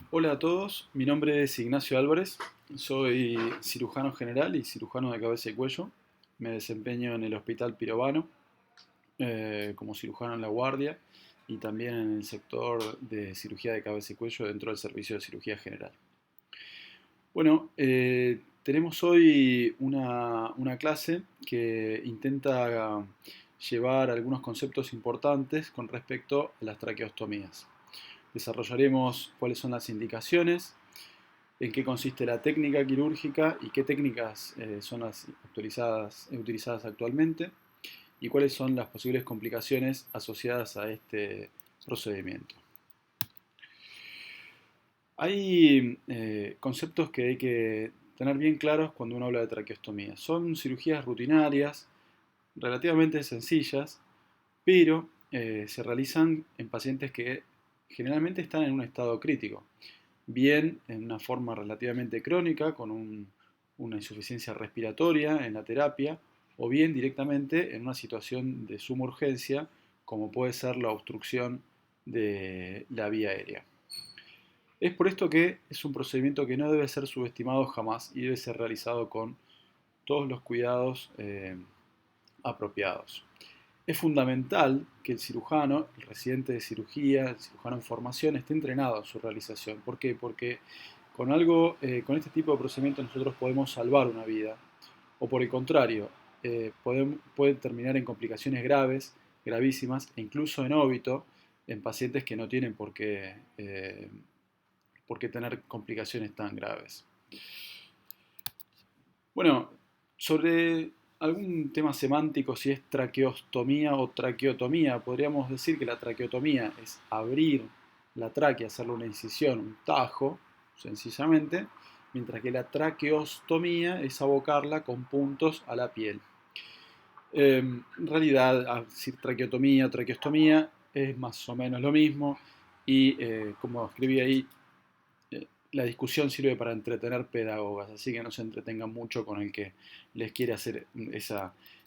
Hola a todos, mi nombre es Ignacio Álvarez, soy cirujano general y cirujano de cabeza y cuello. Me desempeño en el Hospital Pirovano como cirujano en la guardia y también en el sector de cirugía de cabeza y cuello dentro del servicio de cirugía general. Bueno, tenemos hoy una clase que intenta llevar algunos conceptos importantes con respecto a las traqueostomías. Desarrollaremos cuáles son las indicaciones, en qué consiste la técnica quirúrgica y qué técnicas son las utilizadas actualmente y cuáles son las posibles complicaciones asociadas a este procedimiento. Hay conceptos que hay que tener bien claros cuando uno habla de traqueostomía. Son cirugías rutinarias, relativamente sencillas, pero se realizan en pacientes que generalmente están en un estado crítico, bien en una forma relativamente crónica, con una insuficiencia respiratoria en la terapia, o bien directamente en una situación de suma urgencia, como puede ser la obstrucción de la vía aérea. Es por esto que es un procedimiento que no debe ser subestimado jamás y debe ser realizado con todos los cuidados apropiados. Es fundamental que el cirujano, el residente de cirugía, el cirujano en formación, esté entrenado en su realización. ¿Por qué? Porque con este tipo de procedimientos nosotros podemos salvar una vida. O por el contrario, pueden terminar en complicaciones graves, gravísimas, e incluso en óbito en pacientes que no tienen por qué tener complicaciones tan graves. Bueno, sobre algún tema semántico, si es traqueostomía o traqueotomía, podríamos decir que la traqueotomía es abrir la tráquea, hacerle una incisión, un tajo, sencillamente, mientras que la traqueostomía es abocarla con puntos a la piel. En realidad, decir traqueotomía o traqueostomía es más o menos lo mismo y como escribí ahí, la discusión sirve para entretener pedagogas, así que no se entretengan mucho con el que les quiere hacer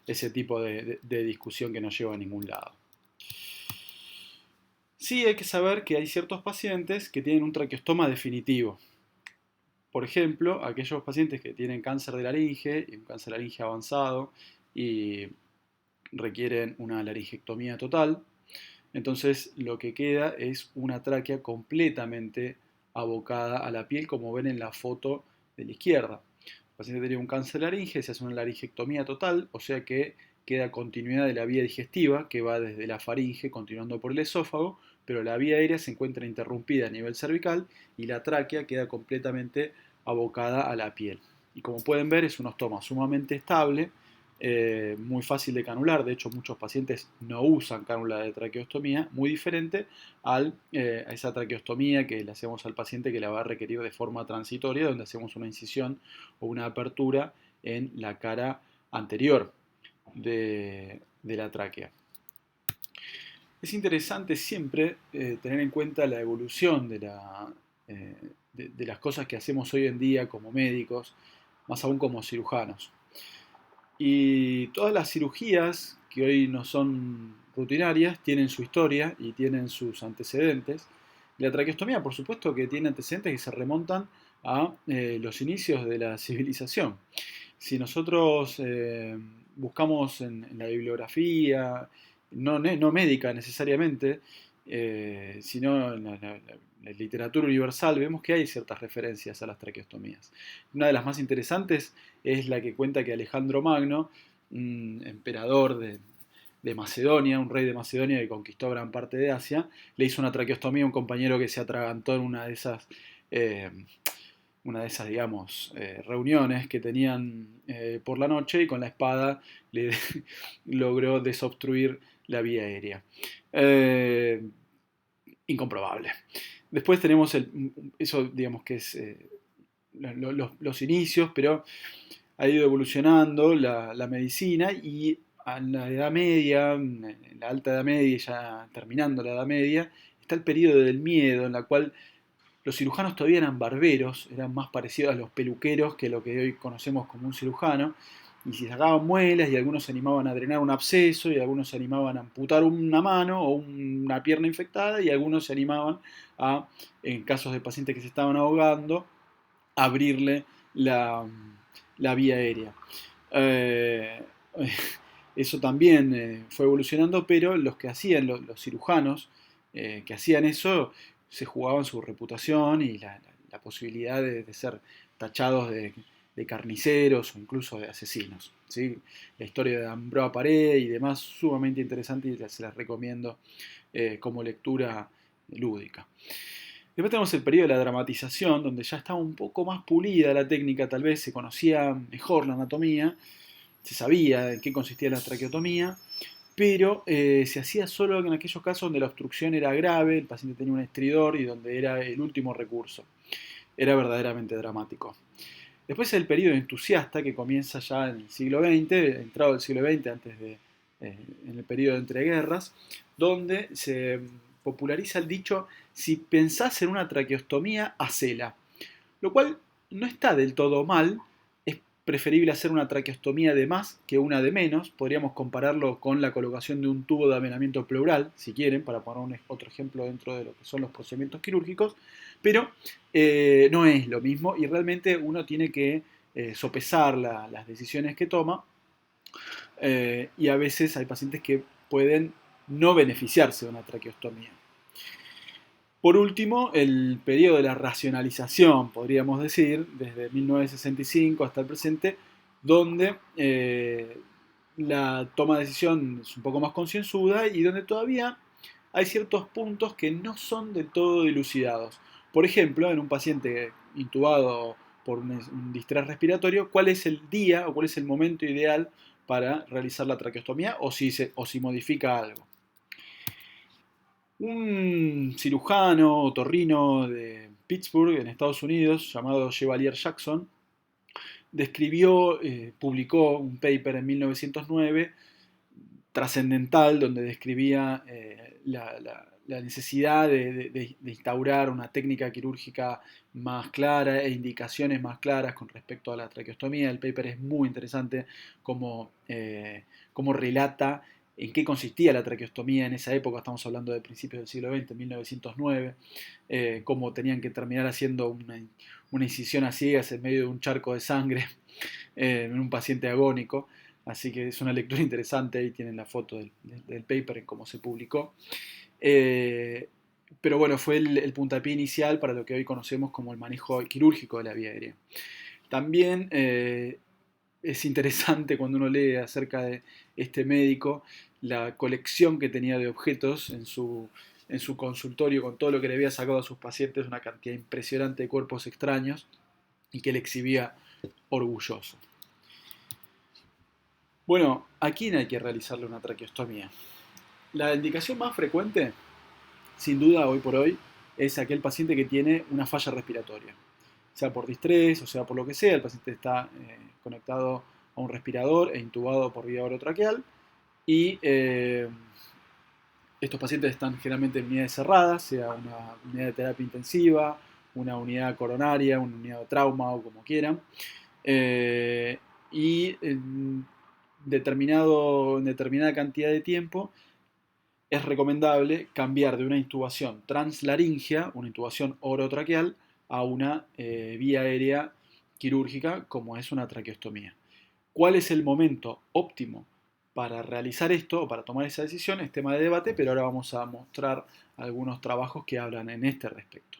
ese tipo de discusión que no lleva a ningún lado. Sí hay que saber que hay ciertos pacientes que tienen un traqueostoma definitivo. Por ejemplo, aquellos pacientes que tienen cáncer de laringe, un cáncer de laringe avanzado y requieren una laringectomía total. Entonces lo que queda es una tráquea completamente abocada a la piel, como ven en la foto de la izquierda. El paciente tiene un cáncer de laringe, se hace una laringectomía total, o sea que queda continuidad de la vía digestiva, que va desde la faringe continuando por el esófago, pero la vía aérea se encuentra interrumpida a nivel cervical y la tráquea queda completamente abocada a la piel. Y como pueden ver es un ostoma sumamente estable, muy fácil de canular, de hecho muchos pacientes no usan cánula de traqueostomía, muy diferente a esa traqueostomía que le hacemos al paciente que la va a requerir de forma transitoria, donde hacemos una incisión o una apertura en la cara anterior de la tráquea. Es interesante siempre tener en cuenta la evolución eh, de las cosas que hacemos hoy en día como médicos, más aún como cirujanos. Y todas las cirugías que hoy no son rutinarias tienen su historia y tienen sus antecedentes. La traqueostomía, por supuesto, que tiene antecedentes que se remontan a los inicios de la civilización. Si nosotros buscamos en la bibliografía, no médica necesariamente, sino en la literatura universal, vemos que hay ciertas referencias a las traqueostomías. Una de las más interesantes es la que cuenta que Alejandro Magno, un emperador de Macedonia, un rey de Macedonia que conquistó gran parte de Asia, le hizo una traqueostomía a un compañero que se atragantó en eh, digamos, reuniones que tenían por la noche y con la espada le logró desobstruir la vía aérea. Incomprobable. Después tenemos eso, digamos que es los inicios, pero ha ido evolucionando la medicina y en la Edad Media, en la Alta Edad Media, ya terminando la Edad Media, está el periodo del miedo, en la cual los cirujanos todavía eran barberos, eran más parecidos a los peluqueros que lo que hoy conocemos como un cirujano, y si sacaban muelas, y algunos se animaban a drenar un absceso, y algunos se animaban a amputar una mano o una pierna infectada, y algunos se animaban a, en casos de pacientes que se estaban ahogando, abrirle la, la vía aérea. Eh, Eso también fue evolucionando, pero los que hacían, los cirujanos que hacían eso, se jugaban su reputación y la posibilidad de ser tachados de carniceros o incluso de asesinos. ¿Sí? La historia de Ambroise Paré y demás, sumamente interesante y se las recomiendo como lectura lúdica. Después tenemos el periodo de la dramatización, donde ya estaba un poco más pulida la técnica, tal vez se conocía mejor la anatomía, se sabía en qué consistía la traqueotomía, pero se hacía solo en aquellos casos donde la obstrucción era grave, el paciente tenía un estridor y donde era el último recurso. Era verdaderamente dramático. Después el periodo entusiasta que comienza ya en el siglo XX, entrado el siglo XX, en el periodo de entreguerras, donde se populariza el dicho: si pensás en una traqueostomía, hacela. Lo cual no está del todo mal, es preferible hacer una traqueostomía de más que una de menos, podríamos compararlo con la colocación de un tubo de avenamiento pleural, si quieren, para poner otro ejemplo dentro de lo que son los procedimientos quirúrgicos, pero no es lo mismo y realmente uno tiene que sopesar las decisiones que toma y a veces hay pacientes que pueden no beneficiarse de una traqueostomía. Por último, el periodo de la racionalización, podríamos decir, desde 1965 hasta el presente, donde la toma de decisión es un poco más concienzuda y donde todavía hay ciertos puntos que no son del todo dilucidados. Por ejemplo, en un paciente intubado por un distrés respiratorio, ¿cuál es el día o cuál es el momento ideal para realizar la traqueostomía o si modifica algo? Un cirujano otorrino de Pittsburgh, en Estados Unidos, llamado Chevalier Jackson, publicó un paper en 1909 trascendental donde describía la necesidad de instaurar una técnica quirúrgica más clara e indicaciones más claras con respecto a la traqueostomía. El paper es muy interesante como relata en qué consistía la traqueostomía en esa época, estamos hablando de principios del siglo XX, 1909, cómo tenían que terminar haciendo una incisión a ciegas en medio de un charco de sangre en un paciente agónico. Así que es una lectura interesante, ahí tienen la foto del paper en cómo se publicó. Pero bueno, fue el puntapié inicial para lo que hoy conocemos como el manejo quirúrgico de la vía aérea. También es interesante cuando uno lee acerca de este médico la colección que tenía de objetos en su consultorio con todo lo que le había sacado a sus pacientes, una cantidad impresionante de cuerpos extraños y que él exhibía orgulloso. Bueno, ¿a quién hay que realizarle una traqueostomía? La indicación más frecuente, sin duda hoy por hoy, es aquel paciente que tiene una falla respiratoria. Sea por distrés o sea por lo que sea, el paciente está conectado a un respirador e intubado por vía orotraqueal y estos pacientes están generalmente en unidades cerradas, sea una unidad de terapia intensiva, una unidad coronaria, una unidad de trauma o como quieran. Y en determinada cantidad de tiempo es recomendable cambiar de una intubación translaringea, una intubación orotraqueal, a una vía aérea quirúrgica como es una traqueostomía. ¿Cuál es el momento óptimo para realizar esto o para tomar esa decisión? Es tema de debate, pero ahora vamos a mostrar algunos trabajos que hablan en este respecto.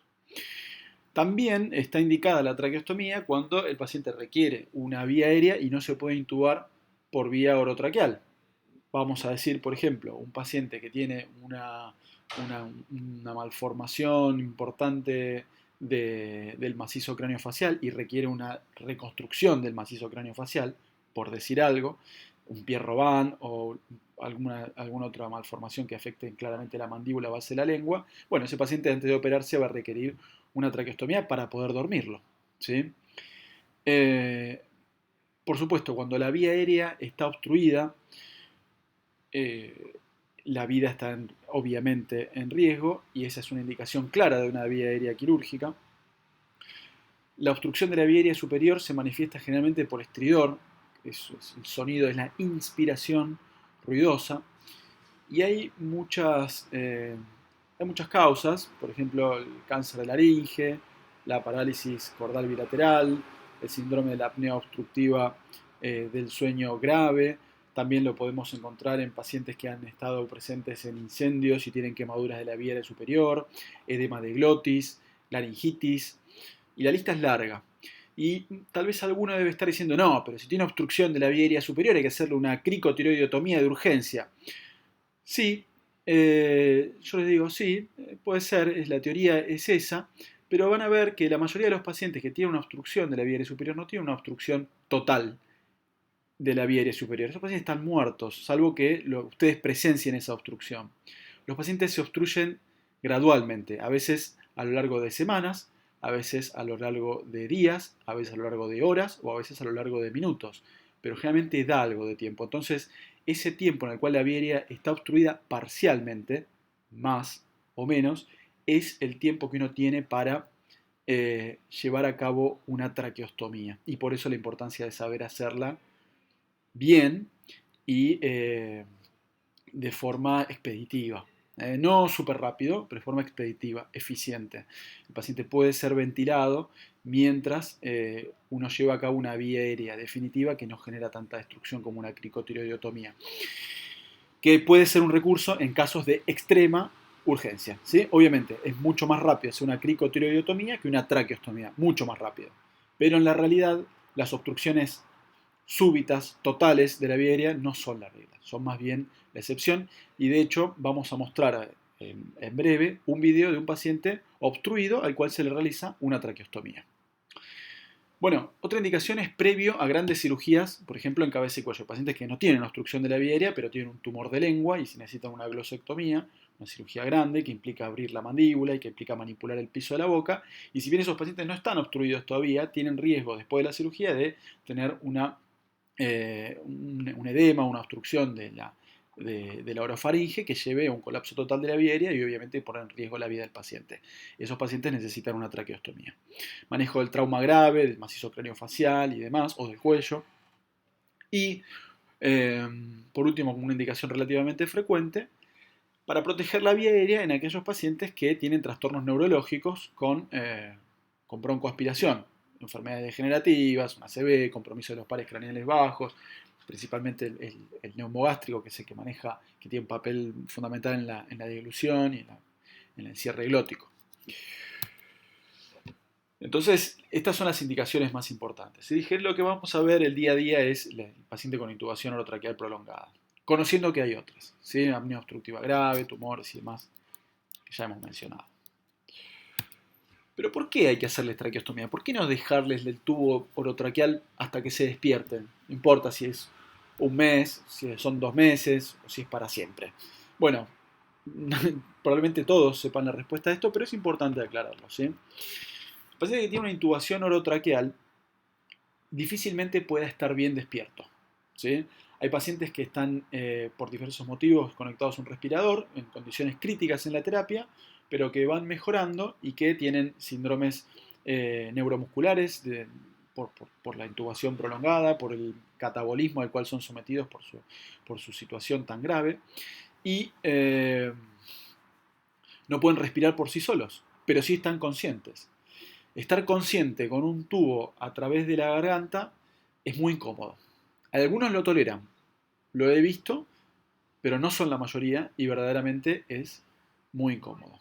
También está indicada la traqueostomía cuando el paciente requiere una vía aérea y no se puede intubar por vía orotraqueal. Vamos a decir, por ejemplo, un paciente que tiene una malformación importante del macizo craneofacial y requiere una reconstrucción del macizo craneofacial, por decir algo, un Pierre-Robin o alguna otra malformación que afecte claramente la mandíbula, base de la lengua, bueno, ese paciente antes de operarse va a requerir una traqueostomía para poder dormirlo. ¿Sí? Por supuesto, cuando la vía aérea está obstruida, la vida está obviamente en riesgo y esa es una indicación clara de una vía aérea quirúrgica. La obstrucción de la vía aérea superior se manifiesta generalmente por estridor, el sonido, es la inspiración ruidosa. Y hay muchas causas, por ejemplo, el cáncer de laringe, la parálisis cordal bilateral, el síndrome de la apnea obstructiva del sueño grave. También lo podemos encontrar en pacientes que han estado presentes en incendios y tienen quemaduras de la vía aérea superior, edema de glotis, laringitis, y la lista es larga. Y tal vez alguno debe estar diciendo, no, pero si tiene obstrucción de la vía aérea superior hay que hacerle una cricotiroidotomía de urgencia. Sí, yo les digo, sí, puede ser, la teoría es esa, pero van a ver que la mayoría de los pacientes que tienen una obstrucción de la vía aérea superior no tienen una obstrucción total de la vía aérea superior. Esos pacientes están muertos, salvo que ustedes presencien esa obstrucción. Los pacientes se obstruyen gradualmente, a veces a lo largo de semanas, a veces a lo largo de días, a veces a lo largo de horas o a veces a lo largo de minutos, pero generalmente da algo de tiempo. Entonces, ese tiempo en el cual la vía aérea está obstruida parcialmente, más o menos, es el tiempo que uno tiene para llevar a cabo una traqueostomía. Y por eso la importancia de saber hacerla bien y de forma expeditiva. No súper rápido, pero de forma expeditiva, eficiente. El paciente puede ser ventilado mientras uno lleva a cabo una vía aérea definitiva que no genera tanta destrucción como una cricotiroidotomía, que puede ser un recurso en casos de extrema urgencia. ¿Sí? Obviamente es mucho más rápido hacer una cricotiroidotomía que una traqueostomía, mucho más rápido. Pero en la realidad las obstrucciones súbitas, totales de la vía aérea no son la regla, son más bien la excepción. Y de hecho vamos a mostrar en breve un video de un paciente obstruido al cual se le realiza una traqueostomía. Bueno, otra indicación es previo a grandes cirugías, por ejemplo en cabeza y cuello. Pacientes que no tienen obstrucción de la vía aérea, pero tienen un tumor de lengua y si necesitan una glosectomía, una cirugía grande que implica abrir la mandíbula y que implica manipular el piso de la boca. Y si bien esos pacientes no están obstruidos todavía, tienen riesgo después de la cirugía de tener un edema, una obstrucción de la orofaringe que lleve a un colapso total de la vía aérea y obviamente poner en riesgo la vida del paciente. Esos pacientes necesitan una traqueostomía. Manejo del trauma grave, del macizo craneofacial y demás, o del cuello. Y por último, como una indicación relativamente frecuente, para proteger la vía aérea en aquellos pacientes que tienen trastornos neurológicos con broncoaspiración, enfermedades degenerativas, una ACV, compromiso de los pares craneales bajos, principalmente el neumogástrico, que es el que maneja, que tiene un papel fundamental en la dilución y en el cierre glótico. Entonces, estas son las indicaciones más importantes. Y dije, lo que vamos a ver el día a día es el paciente con intubación orotraqueal prolongada, conociendo que hay otras, ¿sí? Apnea obstructiva grave, tumores y demás, que ya hemos mencionado. Pero ¿por qué hay que hacerles traqueostomía? ¿Por qué no dejarles el tubo orotraqueal hasta que se despierten? No importa si es un mes, si son 2 meses o si es para siempre. Bueno, probablemente todos sepan la respuesta a esto, pero es importante aclararlo, ¿sí? El paciente que tiene una intubación orotraqueal difícilmente pueda estar bien despierto, ¿sí? Hay pacientes que están por diversos motivos conectados a un respirador en condiciones críticas en la terapia, pero que van mejorando y que tienen síndromes neuromusculares por la intubación prolongada, por el catabolismo al cual son sometidos por su situación tan grave, y no pueden respirar por sí solos, pero sí están conscientes. Estar consciente con un tubo a través de la garganta es muy incómodo. Algunos lo toleran, lo he visto, pero no son la mayoría y verdaderamente es muy incómodo.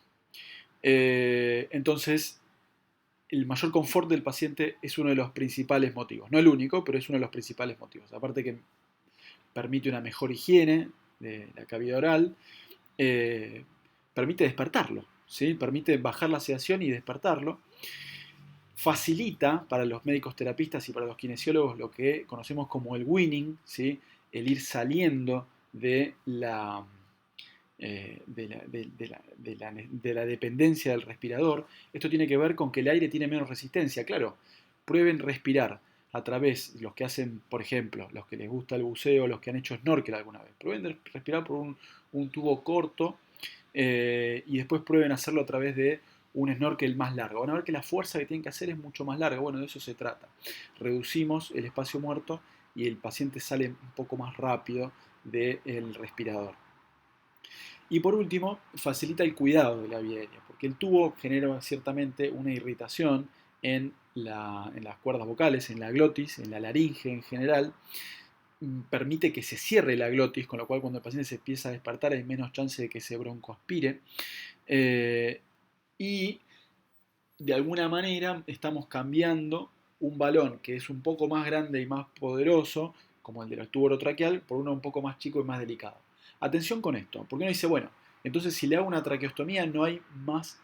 Entonces, el mayor confort del paciente es uno de los principales motivos. No el único, pero es uno de los principales motivos. Aparte que permite una mejor higiene de la cavidad oral, permite despertarlo, ¿sí? Permite bajar la sedación y despertarlo. Facilita para los médicos terapistas y para los kinesiólogos lo que conocemos como el weaning, ¿sí? El ir saliendo de la dependencia del respirador. Esto tiene que ver con que el aire tiene menos resistencia. Claro, prueben respirar a través, los que hacen, por ejemplo, los que les gusta el buceo, los que han hecho snorkel alguna vez, prueben respirar por un tubo corto y después prueben hacerlo a través de un snorkel más largo. Van a ver que la fuerza que tienen que hacer es mucho más larga. Bueno, de eso se trata. Reducimos el espacio muerto y el paciente sale un poco más rápido del respirador. Y por último, facilita el cuidado de la vía aérea, porque el tubo genera ciertamente una irritación en las cuerdas vocales, en la glotis, en la laringe en general, permite que se cierre la glotis, con lo cual cuando el paciente se empieza a despertar hay menos chance de que se broncoaspire. Y de alguna manera estamos cambiando un balón que es un poco más grande y más poderoso, como el del tubo orotraqueal, por uno un poco más chico y más delicado. Atención con esto, porque uno dice, bueno, entonces si le hago una traqueostomía no hay más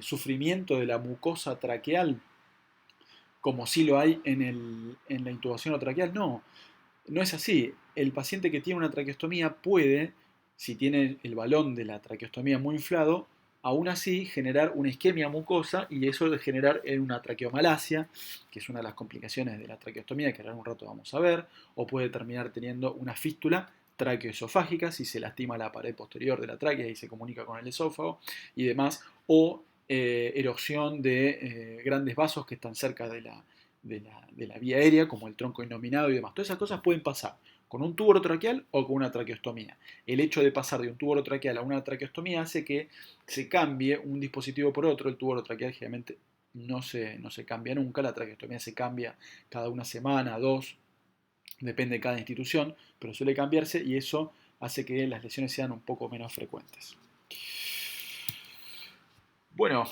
sufrimiento de la mucosa traqueal como si lo hay en la intubación orotraqueal. No, no es así. El paciente que tiene una traqueostomía puede, si tiene el balón de la traqueostomía muy inflado, aún así generar una isquemia mucosa y eso de generar una traqueomalacia, que es una de las complicaciones de la traqueostomía que ahora en un rato vamos a ver, o puede terminar teniendo una fístula traqueoesofágica si se lastima la pared posterior de la tráquea y se comunica con el esófago y demás, o erosión de grandes vasos que están cerca de la vía aérea, como el tronco innominado y demás. Todas esas cosas pueden pasar con un tubo orotraqueal o con una traqueostomía. El hecho de pasar de un tubo orotraqueal a una traqueostomía hace que se cambie un dispositivo por otro. El tubo orotraqueal generalmente no se cambia nunca, la traqueostomía se cambia cada una semana, dos, depende de cada institución, pero suele cambiarse y eso hace que las lesiones sean un poco menos frecuentes. Bueno,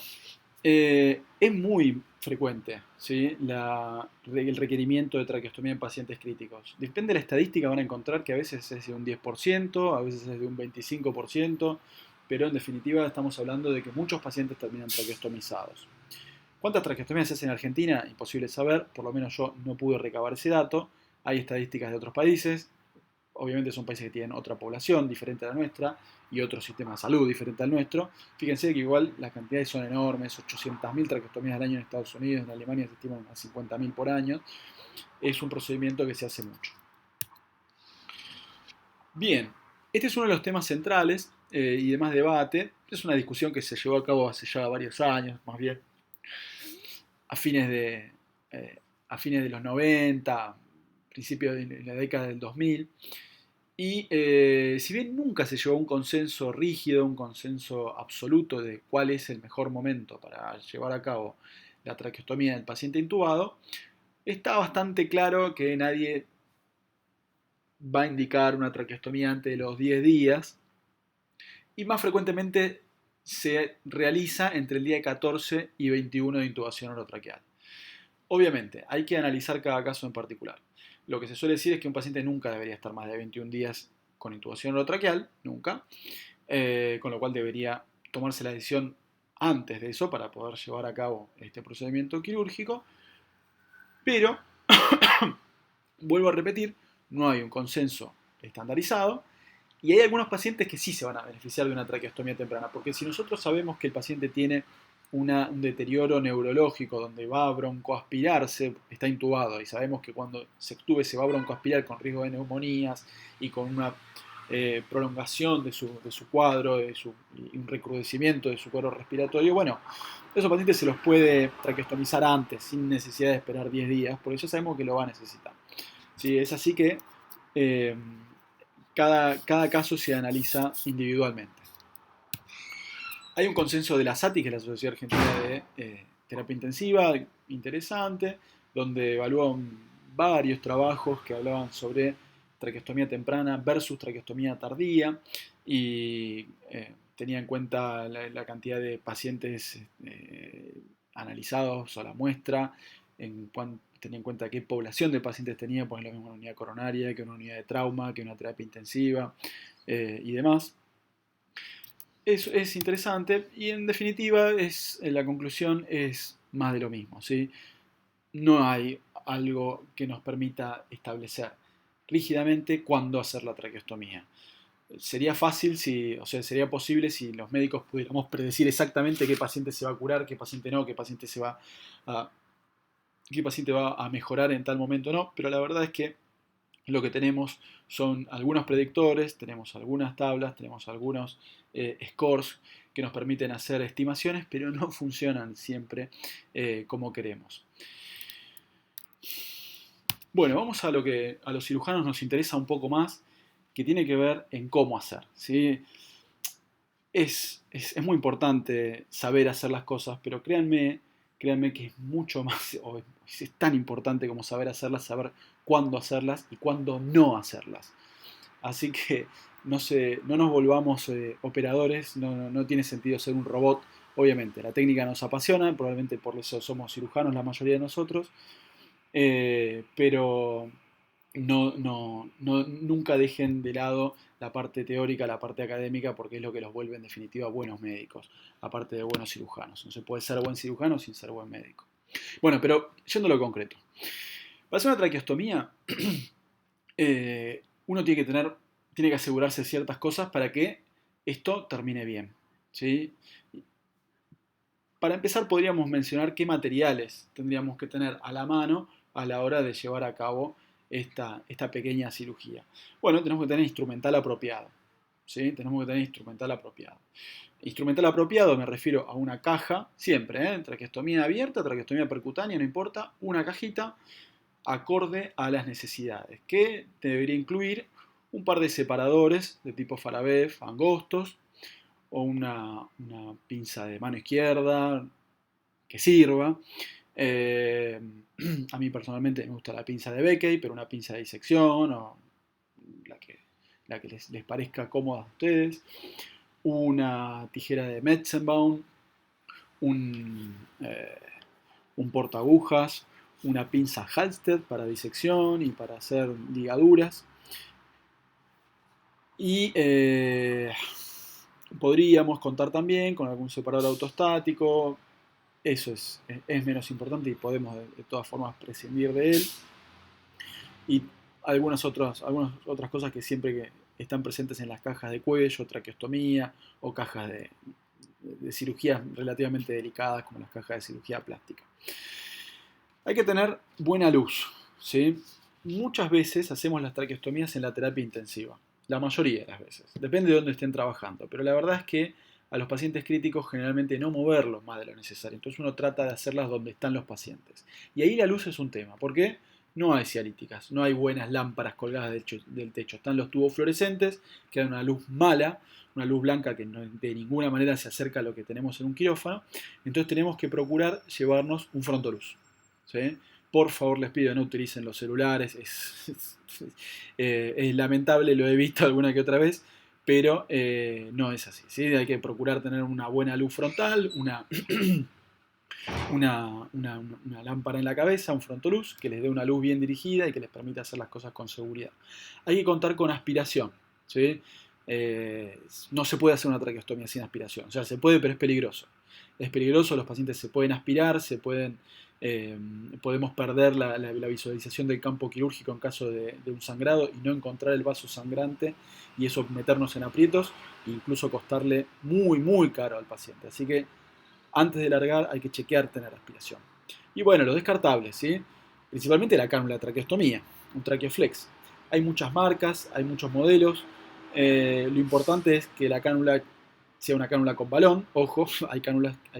es muy frecuente, ¿sí? El requerimiento de traqueostomía en pacientes críticos. Depende de la estadística, van a encontrar que a veces es de un 10%, a veces es de un 25%, pero en definitiva estamos hablando de que muchos pacientes terminan traqueostomizados. ¿Cuántas traqueostomías se hacen en Argentina? Imposible saber, por lo menos yo no pude recabar ese dato. Hay estadísticas de otros países, obviamente son países que tienen otra población diferente a la nuestra y otro sistema de salud diferente al nuestro. Fíjense que igual las cantidades son enormes, 800.000 traqueostomías al año en Estados Unidos, en Alemania se estiman unas 50.000 por año. Es un procedimiento que se hace mucho. Bien, este es uno de los temas centrales y de más debate. Es una discusión que se llevó a cabo hace ya varios años, más bien a fines de, eh, a fines de los 90, principios de la década del 2000. Y si bien nunca se llegó a un consenso rígido, un consenso absoluto de cuál es el mejor momento para llevar a cabo la traqueostomía del paciente intubado, está bastante claro que nadie va a indicar una traqueostomía antes de los 10 días y más frecuentemente se realiza entre el día 14 y 21 de intubación orotraqueal. Obviamente, hay que analizar cada caso en particular. Lo que se suele decir es que un paciente nunca debería estar más de 21 días con intubación orotraqueal, nunca, con lo cual debería tomarse la decisión antes de eso para poder llevar a cabo este procedimiento quirúrgico, pero, vuelvo a repetir, no hay un consenso estandarizado y hay algunos pacientes que sí se van a beneficiar de una traqueostomía temprana, porque si nosotros sabemos que el paciente tiene un deterioro neurológico donde va a broncoaspirarse, está intubado y sabemos que cuando se extube se va a broncoaspirar con riesgo de neumonías y con una prolongación de su cuadro, y un recrudecimiento de su cuadro respiratorio, bueno, esos pacientes se los puede traqueostomizar antes, sin necesidad de esperar 10 días, porque ya sabemos que lo va a necesitar. ¿Sí? Es así que eh, cada caso se analiza individualmente. Hay un consenso de la SATI, que es la Sociedad Argentina de Terapia Intensiva, interesante, donde evalúan varios trabajos que hablaban sobre traqueostomía temprana versus traqueostomía tardía y tenía en cuenta la cantidad de pacientes analizados o la muestra, tenía en cuenta qué población de pacientes tenía, por ejemplo, una unidad coronaria, que una unidad de trauma, que una terapia intensiva y demás. Es interesante y en definitiva la conclusión es más de lo mismo, ¿sí? No hay algo que nos permita establecer rígidamente cuándo hacer la traqueostomía. Sería fácil o sea, sería posible si los médicos pudiéramos predecir exactamente qué paciente se va a curar, qué paciente no, a, qué paciente va a mejorar en tal momento no, pero la verdad es que lo que tenemos son algunos predictores, tenemos algunas tablas, tenemos algunos scores que nos permiten hacer estimaciones, pero no funcionan siempre como queremos. Bueno, vamos a lo que a los cirujanos nos interesa un poco más, que tiene que ver en cómo hacer, ¿sí? Es muy importante saber hacer las cosas, pero créanme que es mucho más, o es tan importante como saber hacerlas, saber cuándo hacerlas y cuándo no hacerlas. Así que no nos volvamos operadores, no tiene sentido ser un robot. Obviamente, la técnica nos apasiona, probablemente por eso somos cirujanos la mayoría de nosotros, pero nunca dejen de lado la parte teórica, la parte académica, porque es lo que los vuelve en definitiva buenos médicos, aparte de buenos cirujanos. No se puede ser buen cirujano sin ser buen médico. Bueno, pero yendo a lo concreto. Para hacer una traqueostomía, uno tiene que asegurarse de ciertas cosas para que esto termine bien. ¿Sí? Para empezar, podríamos mencionar qué materiales tendríamos que tener a la mano a la hora de llevar a cabo esta pequeña cirugía. Bueno, tenemos que tener instrumental apropiado. ¿Sí? Tenemos que tener instrumental apropiado. Instrumental apropiado me refiero a una caja, siempre, traqueostomía abierta, traqueostomía percutánea, no importa, una cajita acorde a las necesidades, que debería incluir un par de separadores de tipo Farabef angostos, o una pinza de mano izquierda que sirva. Eh, a mí personalmente me gusta la pinza de Beckey, pero una pinza de disección o la que, la que les parezca cómoda a ustedes. Una tijera de Metzenbaum, un, eh, un portaagujas, una pinza Halsted para disección y para hacer ligaduras. Y podríamos contar también con algún separador autostático. Eso es menos importante y podemos de todas formas prescindir de él. Y algunas otras cosas que siempre que están presentes en las cajas de cuello, traqueostomía o cajas de cirugías relativamente delicadas como las cajas de cirugía plástica. Hay que tener buena luz, ¿sí? Muchas veces hacemos las traqueostomías en la terapia intensiva, la mayoría de las veces, depende de dónde estén trabajando, pero la verdad es que a los pacientes críticos generalmente no moverlos más de lo necesario, entonces uno trata de hacerlas donde están los pacientes. Y ahí la luz es un tema, porque no hay cialíticas, no hay buenas lámparas colgadas del techo, están los tubos fluorescentes, que dan una luz mala, una luz blanca que de ninguna manera se acerca a lo que tenemos en un quirófano, entonces tenemos que procurar llevarnos un frontoluz. ¿Sí? Por favor, les pido no utilicen los celulares. Es lamentable, lo he visto alguna que otra vez, pero no es así. ¿Sí? Hay que procurar tener una buena luz frontal, una lámpara en la cabeza, un frontoluz, que les dé una luz bien dirigida y que les permita hacer las cosas con seguridad. Hay que contar con aspiración. ¿Sí? No se puede hacer una traqueostomía sin aspiración. O sea, se puede, pero es peligroso. Es peligroso, los pacientes se pueden aspirar, podemos perder la visualización del campo quirúrgico en caso de un sangrado y no encontrar el vaso sangrante y eso meternos en aprietos e incluso costarle muy, muy caro al paciente. Así que antes de largar hay que chequear tener aspiración. Y bueno, los descartables, ¿sí? Principalmente la cánula traqueostomía, un traqueoflex. Hay muchas marcas, hay muchos modelos. Lo importante es que la cánula sea una cánula con balón. Ojo, hay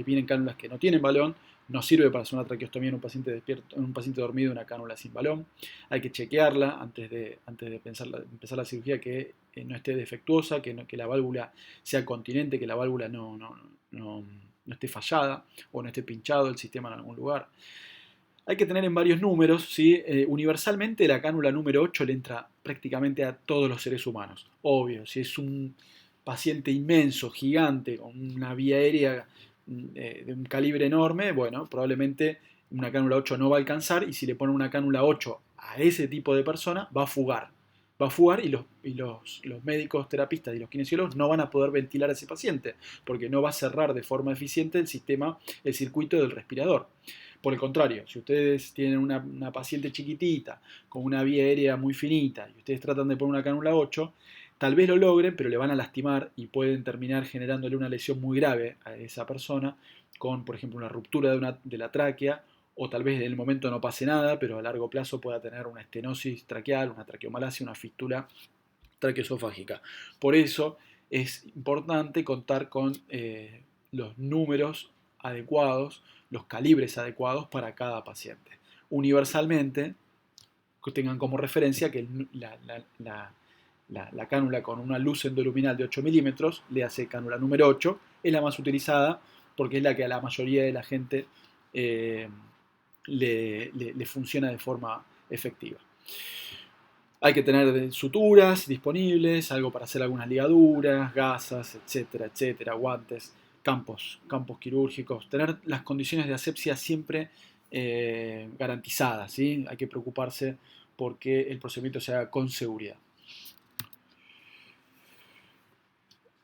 vienen cánulas que no tienen balón. No sirve para hacer una traqueostomía en un paciente despierto, en un paciente dormido, una cánula sin balón. Hay que chequearla antes de empezar la cirugía, que no esté defectuosa, que la válvula sea continente, que la válvula no esté fallada o no esté pinchado el sistema en algún lugar. Hay que tener en varios números, ¿sí? Universalmente la cánula número 8 le entra prácticamente a todos los seres humanos. Obvio, si es un paciente inmenso, gigante, con una vía aérea de un calibre enorme, bueno, probablemente una cánula 8 no va a alcanzar y si le ponen una cánula 8 a ese tipo de persona, va a fugar. Va a fugar y los médicos terapistas y los kinesiólogos no van a poder ventilar a ese paciente porque no va a cerrar de forma eficiente el circuito del respirador. Por el contrario, si ustedes tienen una paciente chiquitita, con una vía aérea muy finita, y ustedes tratan de poner una cánula 8, tal vez lo logren, pero le van a lastimar y pueden terminar generándole una lesión muy grave a esa persona, con, por ejemplo, una ruptura de la tráquea, o tal vez en el momento no pase nada, pero a largo plazo pueda tener una estenosis traqueal, una traqueomalacia, una fístula traqueosofágica. Por eso es importante contar con los números adecuados, los calibres adecuados para cada paciente. Universalmente, tengan como referencia que la cánula con una luz endoluminal de 8 milímetros, le hace cánula número 8, es la más utilizada porque es la que a la mayoría de la gente eh, le funciona de forma efectiva. Hay que tener suturas disponibles, algo para hacer algunas ligaduras, gasas, etcétera, etcétera, guantes, campos quirúrgicos. Tener las condiciones de asepsia siempre garantizadas, ¿sí? Hay que preocuparse porque el procedimiento se haga con seguridad.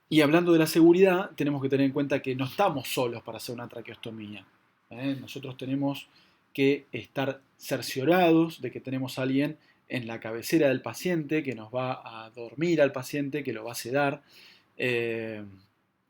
Y hablando de la seguridad, tenemos que tener en cuenta que no estamos solos para hacer una traqueostomía. Nosotros tenemos que estar cerciorados de que tenemos a alguien en la cabecera del paciente que nos va a dormir al paciente, que lo va a sedar. En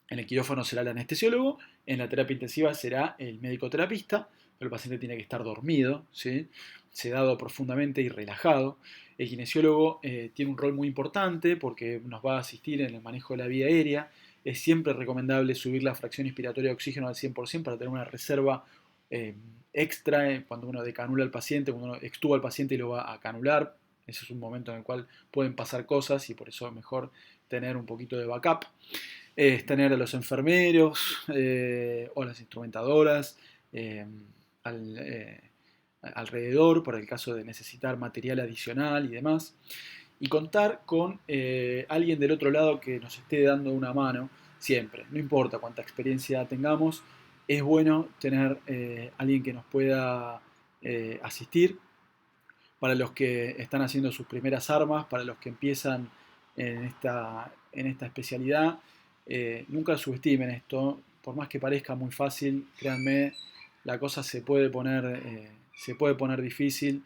el quirófano será el anestesiólogo, en la terapia intensiva será el médico terapista, pero el paciente tiene que estar dormido, ¿sí? Sedado profundamente y relajado. El kinesiólogo tiene un rol muy importante porque nos va a asistir en el manejo de la vía aérea. Es siempre recomendable subir la fracción inspiratoria de oxígeno al 100% para tener una reserva eh, extra cuando uno decanula al paciente, cuando uno extuba al paciente y lo va a canular. Ese es un momento en el cual pueden pasar cosas y por eso es mejor tener un poquito de backup. Es tener a los enfermeros o las instrumentadoras eh, al, alrededor por el caso de necesitar material adicional y demás. Y contar con alguien del otro lado que nos esté dando una mano siempre. No importa cuánta experiencia tengamos, es bueno tener alguien que nos pueda asistir. Para los que están haciendo sus primeras armas, para los que empiezan en esta especialidad, nunca subestimen esto. Por más que parezca muy fácil, créanme, la cosa se puede poner difícil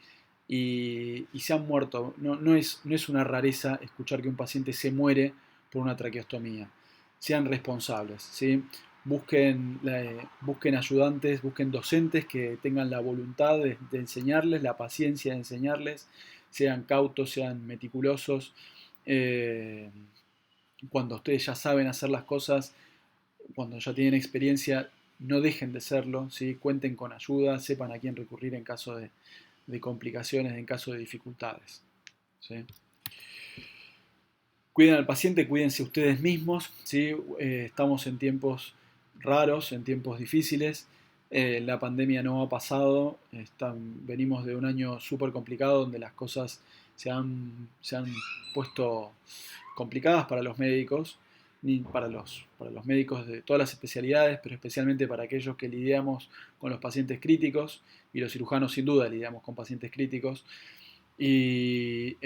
y se han muerto. No es una rareza escuchar que un paciente se muere por una traqueostomía. Sean responsables, ¿sí? Busquen ayudantes, busquen docentes que tengan la voluntad de enseñarles, la paciencia de enseñarles, sean cautos, sean meticulosos. Eh, Cuando ustedes ya saben hacer las cosas, cuando ya tienen experiencia, no dejen de serlo, ¿sí? Cuenten con ayuda, sepan a quién recurrir en caso de complicaciones, en caso de dificultades, ¿sí? Cuiden al paciente, cuídense ustedes mismos, ¿sí? Estamos en tiempos raros, en tiempos difíciles. La pandemia no ha pasado, venimos de un año súper complicado donde las cosas se han puesto complicadas para los médicos, ni para los médicos de todas las especialidades, pero especialmente para aquellos que lidiamos con los pacientes críticos, y los cirujanos sin duda lidiamos con pacientes críticos. Y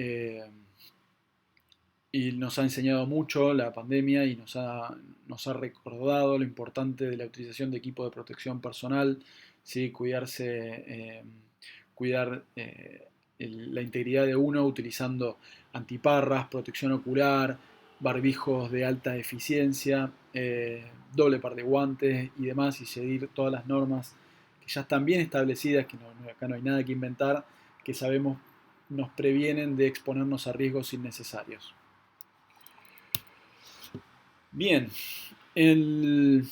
y nos ha enseñado mucho la pandemia y nos ha recordado lo importante de la utilización de equipo de protección personal, ¿sí? Cuidar la integridad de uno utilizando antiparras, protección ocular, barbijos de alta eficiencia, doble par de guantes y demás, y seguir todas las normas que ya están bien establecidas, que acá no hay nada que inventar, que sabemos nos previenen de exponernos a riesgos innecesarios. Bien, el-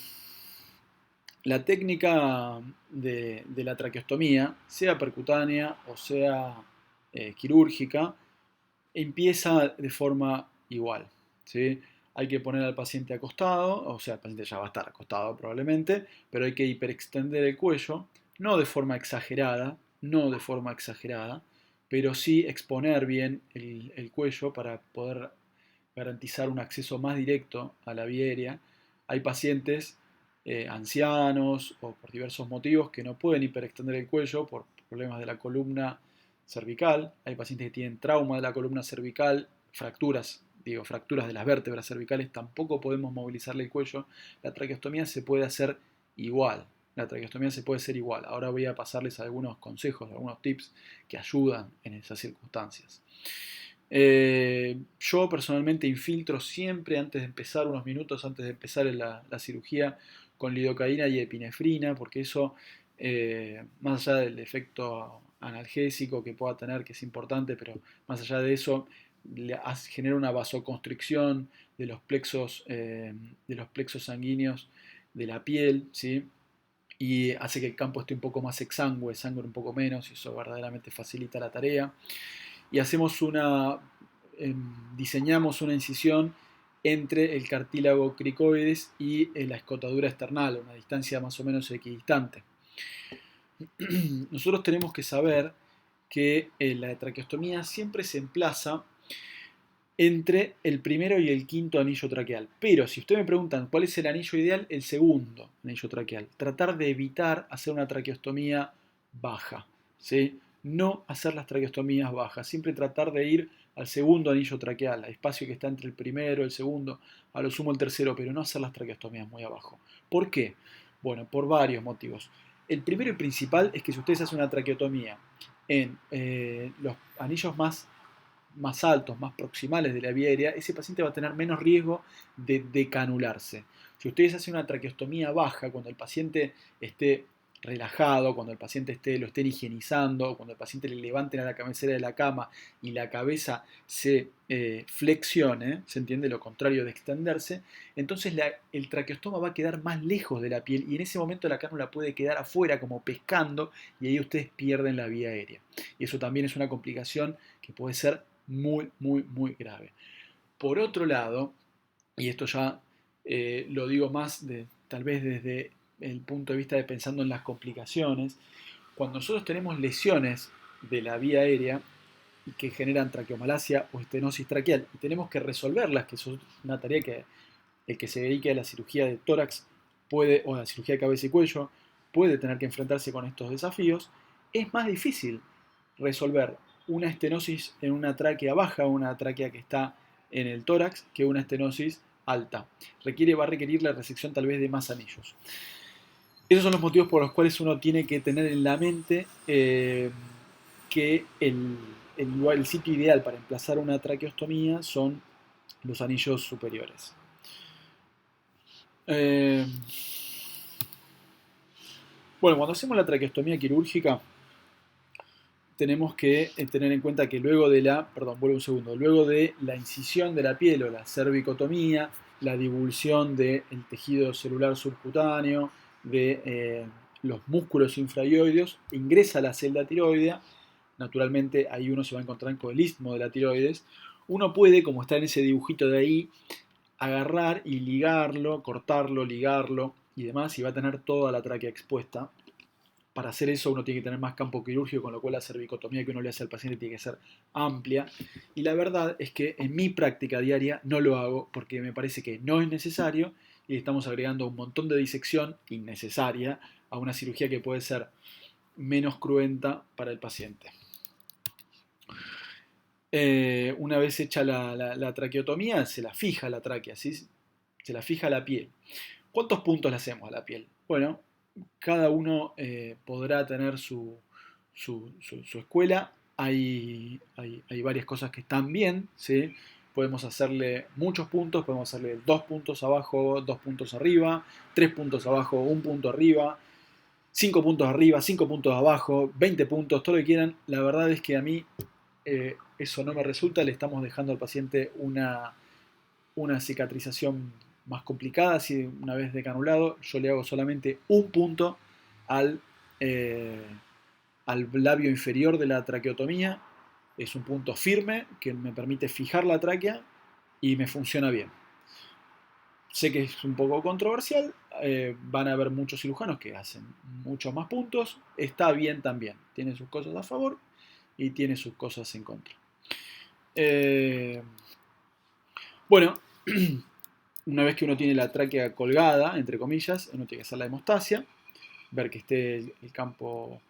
la técnica de la traqueostomía, sea percutánea o sea quirúrgica, empieza de forma igual, ¿sí? Hay que poner al paciente acostado, o sea, el paciente ya va a estar acostado probablemente, pero hay que hiperextender el cuello, no de forma exagerada, no de forma exagerada, pero sí exponer bien el cuello para poder garantizar un acceso más directo a la vía aérea. Hay pacientes ancianos o por diversos motivos que no pueden hiperextender el cuello por problemas de la columna cervical. Hay pacientes que tienen trauma de la columna cervical, fracturas de las vértebras cervicales, tampoco podemos movilizarle el cuello. La traqueostomía se puede hacer igual. La traqueostomía se puede hacer igual. Ahora voy a pasarles algunos consejos, algunos tips que ayudan en esas circunstancias. Yo personalmente infiltro siempre antes de empezar, unos minutos antes de empezar la cirugía, con lidocaína y epinefrina, porque eso, más allá del efecto analgésico que pueda tener, que es importante, pero más allá de eso, genera una vasoconstricción de los plexos sanguíneos de la piel, ¿sí? y hace que el campo esté un poco más exangüe, sangre un poco menos, y eso verdaderamente facilita la tarea. Y diseñamos una incisión entre el cartílago cricoides y la escotadura esternal, a una distancia más o menos equidistante. Nosotros tenemos que saber que la traqueostomía siempre se emplaza entre el primero y el quinto anillo traqueal. Pero si ustedes me preguntan cuál es el anillo ideal, el segundo anillo traqueal. Tratar de evitar hacer una traqueostomía baja, ¿sí? No hacer las traqueostomías bajas, siempre tratar de ir al segundo anillo traqueal, al espacio que está entre el primero, el segundo, a lo sumo el tercero, pero no hacer las traqueostomías muy abajo. ¿Por qué? Bueno, por varios motivos. El primero y principal es que si ustedes hacen una traqueotomía en los anillos más altos, más proximales de la vía aérea, ese paciente va a tener menos riesgo de decanularse. Si ustedes hacen una traqueostomía baja, cuando el paciente esté relajado, cuando el paciente lo estén higienizando, cuando el paciente le levanten a la cabecera de la cama y la cabeza se flexione, se entiende lo contrario de extenderse, entonces el traqueostoma va a quedar más lejos de la piel y en ese momento la cánula puede quedar afuera como pescando y ahí ustedes pierden la vía aérea. Y eso también es una complicación que puede ser muy, muy, muy grave. Por otro lado, y esto ya lo digo más tal vez desde el punto de vista de pensando en las complicaciones, cuando nosotros tenemos lesiones de la vía aérea que generan traqueomalacia o estenosis traqueal y tenemos que resolverlas, que es una tarea que el que se dedique a la cirugía de tórax puede, o a la cirugía de cabeza y cuello, puede tener que enfrentarse con estos desafíos, es más difícil resolver una estenosis en una tráquea baja, una tráquea que está en el tórax, que una estenosis alta. Va a requerir la resección tal vez de más anillos. Esos son los motivos por los cuales uno tiene que tener en la mente que el sitio ideal para emplazar una traqueostomía son los anillos superiores. Bueno, cuando hacemos la traqueostomía quirúrgica, tenemos que tener en cuenta que luego de luego de la incisión de la piel o la cervicotomía, la divulsión del tejido celular subcutáneo, de los músculos infraioideos, ingresa la celda tiroidea, naturalmente ahí uno se va a encontrar con el istmo de la tiroides, uno puede, como está en ese dibujito de ahí, agarrar y ligarlo, cortarlo, ligarlo y demás, y va a tener toda la tráquea expuesta. Para hacer eso uno tiene que tener más campo quirúrgico, con lo cual la cervicotomía que uno le hace al paciente tiene que ser amplia. Y la verdad es que en mi práctica diaria no lo hago porque me parece que no es necesario y estamos agregando un montón de disección innecesaria a una cirugía que puede ser menos cruenta para el paciente. Una vez hecha la traqueotomía, se la fija la tráquea, ¿sí? Se la fija a la piel. ¿Cuántos puntos le hacemos a la piel? Bueno, cada uno podrá tener su escuela. Hay varias cosas que están bien, ¿sí? Podemos hacerle muchos puntos, podemos hacerle 2 puntos abajo, 2 puntos arriba, 3 puntos abajo, 1 punto arriba, 5 puntos arriba, 5 puntos abajo, 20 puntos, todo lo que quieran. La verdad es que a mí eso no me resulta, le estamos dejando al paciente una cicatrización más complicada, así una vez decanulado, yo le hago solamente un punto al, eh, al labio inferior de la traqueotomía, es un punto firme que me permite fijar la tráquea y me funciona bien. Sé que es un poco controversial, van a haber muchos cirujanos que hacen muchos más puntos, está bien también, tiene sus cosas a favor y tiene sus cosas en contra. Bueno, una vez que uno tiene la tráquea colgada, entre comillas, uno tiene que hacer la hemostasia, ver que esté el campo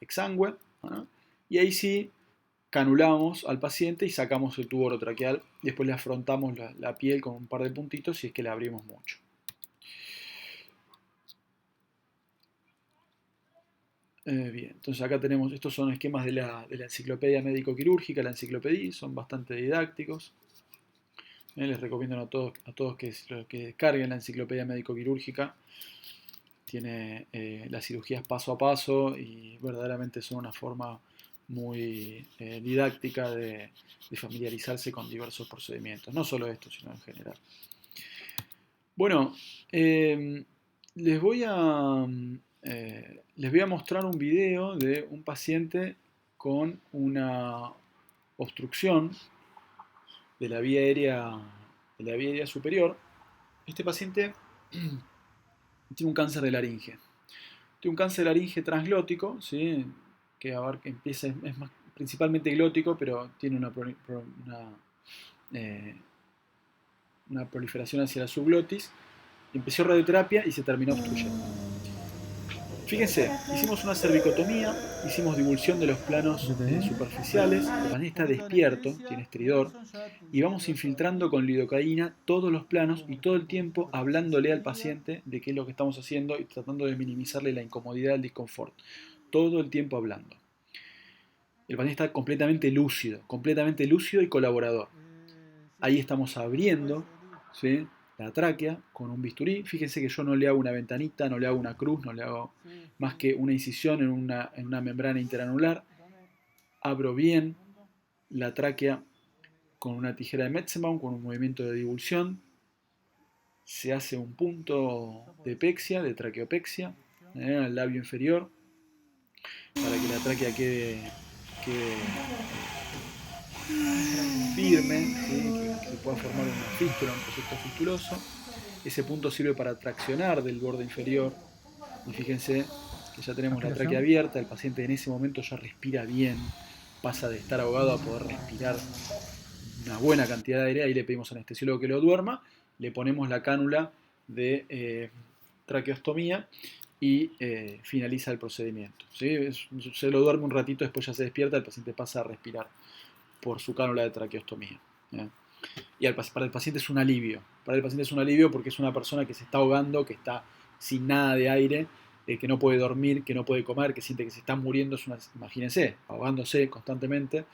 exangüe, ¿no? Y ahí sí canulamos al paciente y sacamos el tubo orotraqueal, después le afrontamos la piel con un par de puntitos y es que le abrimos mucho. Bien, entonces acá tenemos, estos son esquemas de la enciclopedia médico-quirúrgica, la enciclopedia, son bastante didácticos. Les recomiendo a todos que descarguen la enciclopedia médico-quirúrgica. Tiene las cirugías paso a paso y verdaderamente son una forma muy didáctica de familiarizarse con diversos procedimientos. No solo esto, sino en general. Bueno, Les voy a, les voy a mostrar un video de un paciente con una obstrucción de la vía aérea, de la vía aérea superior. Este paciente tiene un cáncer de laringe. Tiene un cáncer de laringe transglótico, ¿sí? Que abarca, empieza, es más, principalmente glótico, pero tiene eh, una proliferación hacia la subglotis. Empezó radioterapia y se terminó obstruyendo. Fíjense, hicimos una cervicotomía, hicimos divulsión de los planos superficiales, el paciente está despierto, tiene estridor, y vamos infiltrando con lidocaína todos los planos y todo el tiempo hablándole al paciente de qué es lo que estamos haciendo y tratando de minimizarle la incomodidad, el disconfort. Todo el tiempo hablando. El paciente está completamente lúcido y colaborador. Ahí estamos abriendo, ¿sí?, la tráquea con un bisturí. Fíjense que yo no le hago una ventanita, no le hago una cruz, no le hago más que una incisión en una membrana interanular. Abro bien la tráquea con una tijera de Metzenbaum, con un movimiento de divulsión. Se hace un punto de pexia, de traqueopexia, al labio inferior, para que la tráquea quede firme, ¿sí?, que se pueda formar una fístula, un proyecto fistuloso. Ese punto sirve para traccionar del borde inferior. Y fíjense que ya tenemos la tráquea abierta, el paciente en ese momento ya respira bien, pasa de estar ahogado a poder respirar una buena cantidad de aire. Ahí le pedimos al anestesiólogo que lo duerma, le ponemos la cánula de traqueostomía y finaliza el procedimiento, ¿sí? Se lo duerme un ratito, después ya se despierta, el paciente pasa a respirar por su cánula de traqueostomía. Y para el paciente es un alivio. Para el paciente es un alivio porque es una persona que se está ahogando, que está sin nada de aire, que no puede dormir, que no puede comer, que siente que se está muriendo. Imagínense, ahogándose constantemente.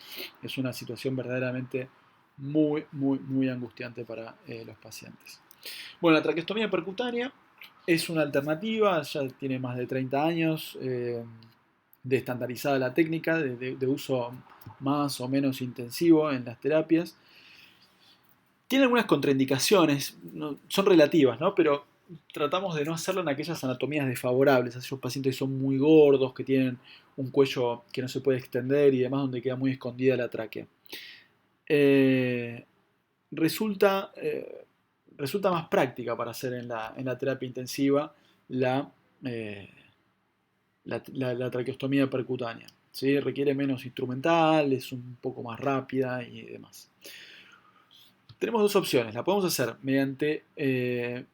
Es una situación verdaderamente muy angustiante para los pacientes. Bueno, la traqueostomía percutánea es una alternativa, ya tiene más de 30 años de estandarizada la técnica, de uso más o menos intensivo en las terapias. Tiene algunas contraindicaciones, no, son relativas, ¿no? Pero tratamos de no hacerlo en aquellas anatomías desfavorables, aquellos pacientes que son muy gordos, que tienen un cuello que no se puede extender y demás, donde queda muy escondida la tráquea. Eh, resulta, eh, resulta más práctica para hacer en la terapia intensiva la, eh, la traqueostomía percutánea, ¿sí? Requiere menos instrumental, es un poco más rápida y demás. Tenemos dos opciones. La podemos hacer mediante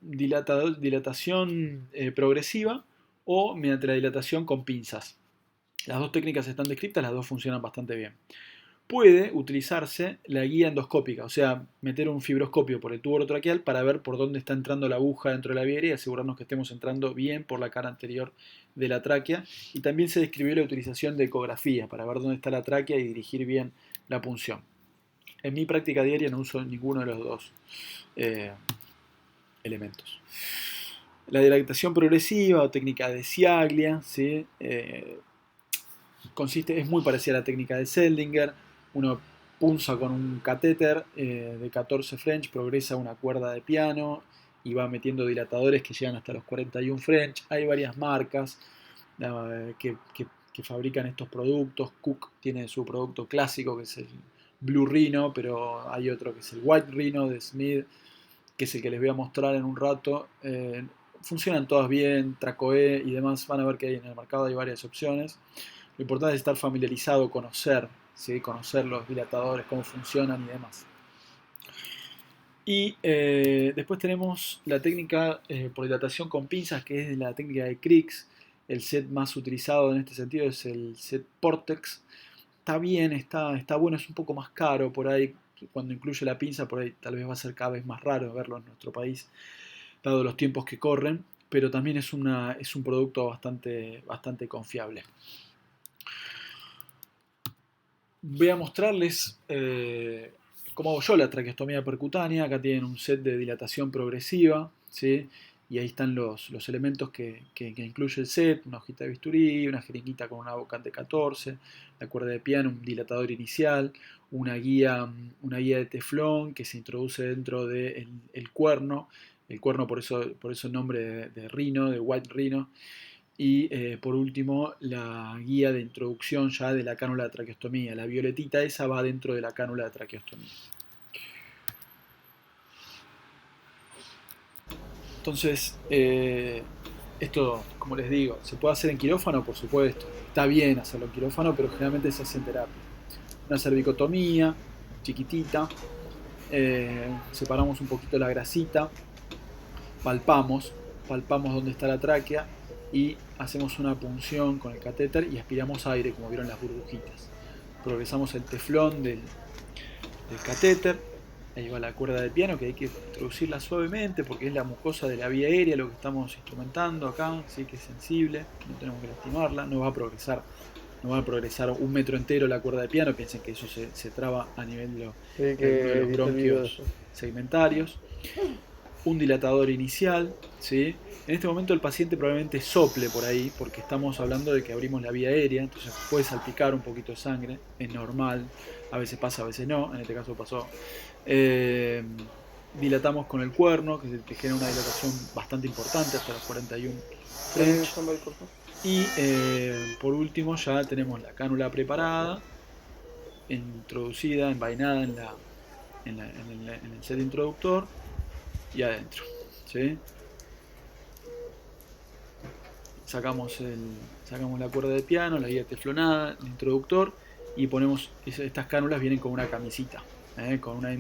dilatación progresiva o mediante la dilatación con pinzas. Las dos técnicas están descritas, las dos funcionan bastante bien. Puede utilizarse la guía endoscópica, o sea, meter un fibroscopio por el tubo orotraqueal para ver por dónde está entrando la aguja dentro de la vía aérea y asegurarnos que estemos entrando bien por la cara anterior de la tráquea. Y también se describió la utilización de ecografía para ver dónde está la tráquea y dirigir bien la punción. En mi práctica diaria no uso ninguno de los dos elementos. La dilatación progresiva o técnica de Ciaglia, ¿sí? Es muy parecida a la técnica de Seldinger. Uno punza con un catéter de 14 French, progresa una cuerda de piano y va metiendo dilatadores que llegan hasta los 41 French. Hay varias marcas que fabrican estos productos. Cook tiene su producto clásico, que es el Blue Rhino, pero hay otro que es el White Rhino de Smith, que es el que les voy a mostrar en un rato. Funcionan todas bien, Tracoe y demás. Van a ver que hay en el mercado hay varias opciones. Lo importante es estar familiarizado, conocer, ¿sí?, conocer los dilatadores, cómo funcionan y demás. Y después tenemos la técnica por dilatación con pinzas, que es la técnica de Kriegs. El set más utilizado en este sentido es el set Portex. Está bien, está bueno, es un poco más caro por ahí. Cuando incluye la pinza, por ahí tal vez va a ser cada vez más raro verlo en nuestro país, dado los tiempos que corren, pero también es un producto bastante confiable. Voy a mostrarles cómo hago yo la traqueostomía percutánea. Acá tienen un set de dilatación progresiva, ¿sí? Y ahí están los elementos que incluye el set: una hojita de bisturí, una jeringuita con una boca de 14, la cuerda de piano, un dilatador inicial, una guía de teflón que se introduce dentro del cuerno el cuerno por eso el nombre de rhino, de white rhino. Y por último, la guía de introducción ya de la cánula de traqueostomía. La violetita esa va dentro de la cánula de traqueostomía. Entonces, esto, como les digo, ¿se puede hacer en quirófano? Por supuesto. Está bien hacerlo en quirófano, pero generalmente se hace en terapia. Una cervicotomía chiquitita, separamos un poquito la grasita, palpamos dónde está la tráquea y hacemos una punción con el catéter y aspiramos aire, como vieron las burbujitas. Progresamos el teflón del catéter. Ahí va la cuerda de piano que hay que introducirla suavemente porque es la mucosa de la vía aérea lo que estamos instrumentando acá, así que es sensible, no tenemos que lastimarla, no va a progresar. No va a progresar un metro entero la cuerda de piano, piensen que eso se traba a nivel Sí, de alguno de que he los visto el video de bronquios eso. segmentarios. Un dilatador inicial, ¿sí? En este momento el paciente probablemente sople por ahí, porque estamos hablando de que abrimos la vía aérea, entonces puede salpicar un poquito de sangre, es normal, a veces pasa, a veces no, en este caso pasó. Eh, Dilatamos con el cuerno, que genera una dilatación bastante importante, hasta los 41 Sí, French. stand-by, por favor. Y por último ya tenemos la cánula preparada, introducida, envainada en el set introductor y adentro. ¿Sí? Sacamos, sacamos la cuerda de piano, la guía teflonada, el introductor y ponemos, estas cánulas vienen con una camisita, con una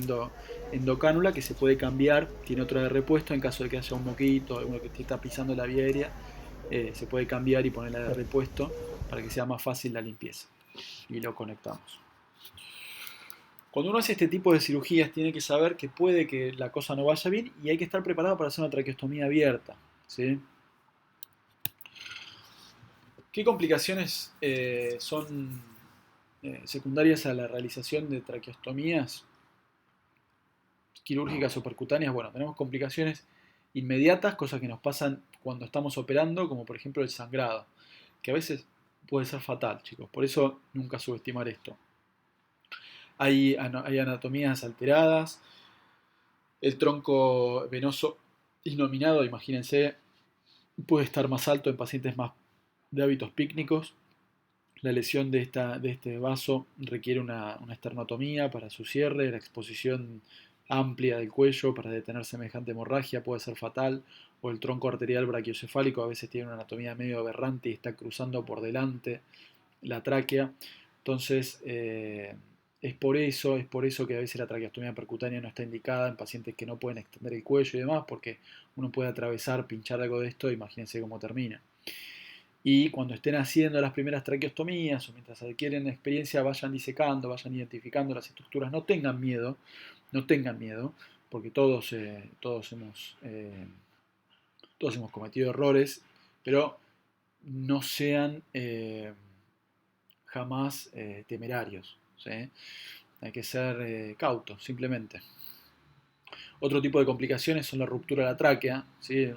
endocánula que se puede cambiar, tiene otra de repuesto en caso de que haya un moquito, alguno que te está pisando la vía aérea, se puede cambiar y ponerla de repuesto para que sea más fácil la limpieza. Y lo conectamos. Cuando uno hace este tipo de cirugías tiene que saber que puede que la cosa no vaya bien y hay que estar preparado para hacer una traqueostomía abierta. ¿Sí? ¿Qué complicaciones son secundarias a la realización de traqueostomías quirúrgicas o percutáneas? Bueno, tenemos complicaciones inmediatas, cosas que nos pasan cuando estamos operando, como por ejemplo el sangrado, que a veces puede ser fatal, chicos. Por eso nunca subestimar esto. Hay anatomías alteradas, el tronco venoso innominado, imagínense, puede estar más alto en pacientes más de hábitos pícnicos. La lesión de este vaso requiere una esternotomía para su cierre, la exposición amplia del cuello para detener semejante hemorragia puede ser fatal, o el tronco arterial brachiocefálico a veces tiene una anatomía medio aberrante y está cruzando por delante la tráquea. Entonces, es por eso que a veces la traqueostomía percutánea no está indicada en pacientes que no pueden extender el cuello y demás, porque uno puede atravesar, pinchar algo de esto, imagínense cómo termina. Y cuando estén haciendo las primeras traqueostomías o mientras adquieren experiencia, vayan disecando, vayan identificando las estructuras. No tengan miedo, no tengan miedo, porque todos hemos cometido errores, pero no sean jamás temerarios. ¿Sí? Hay que ser cautos, simplemente. Otro tipo de complicaciones son la ruptura de la tráquea, ¿sí?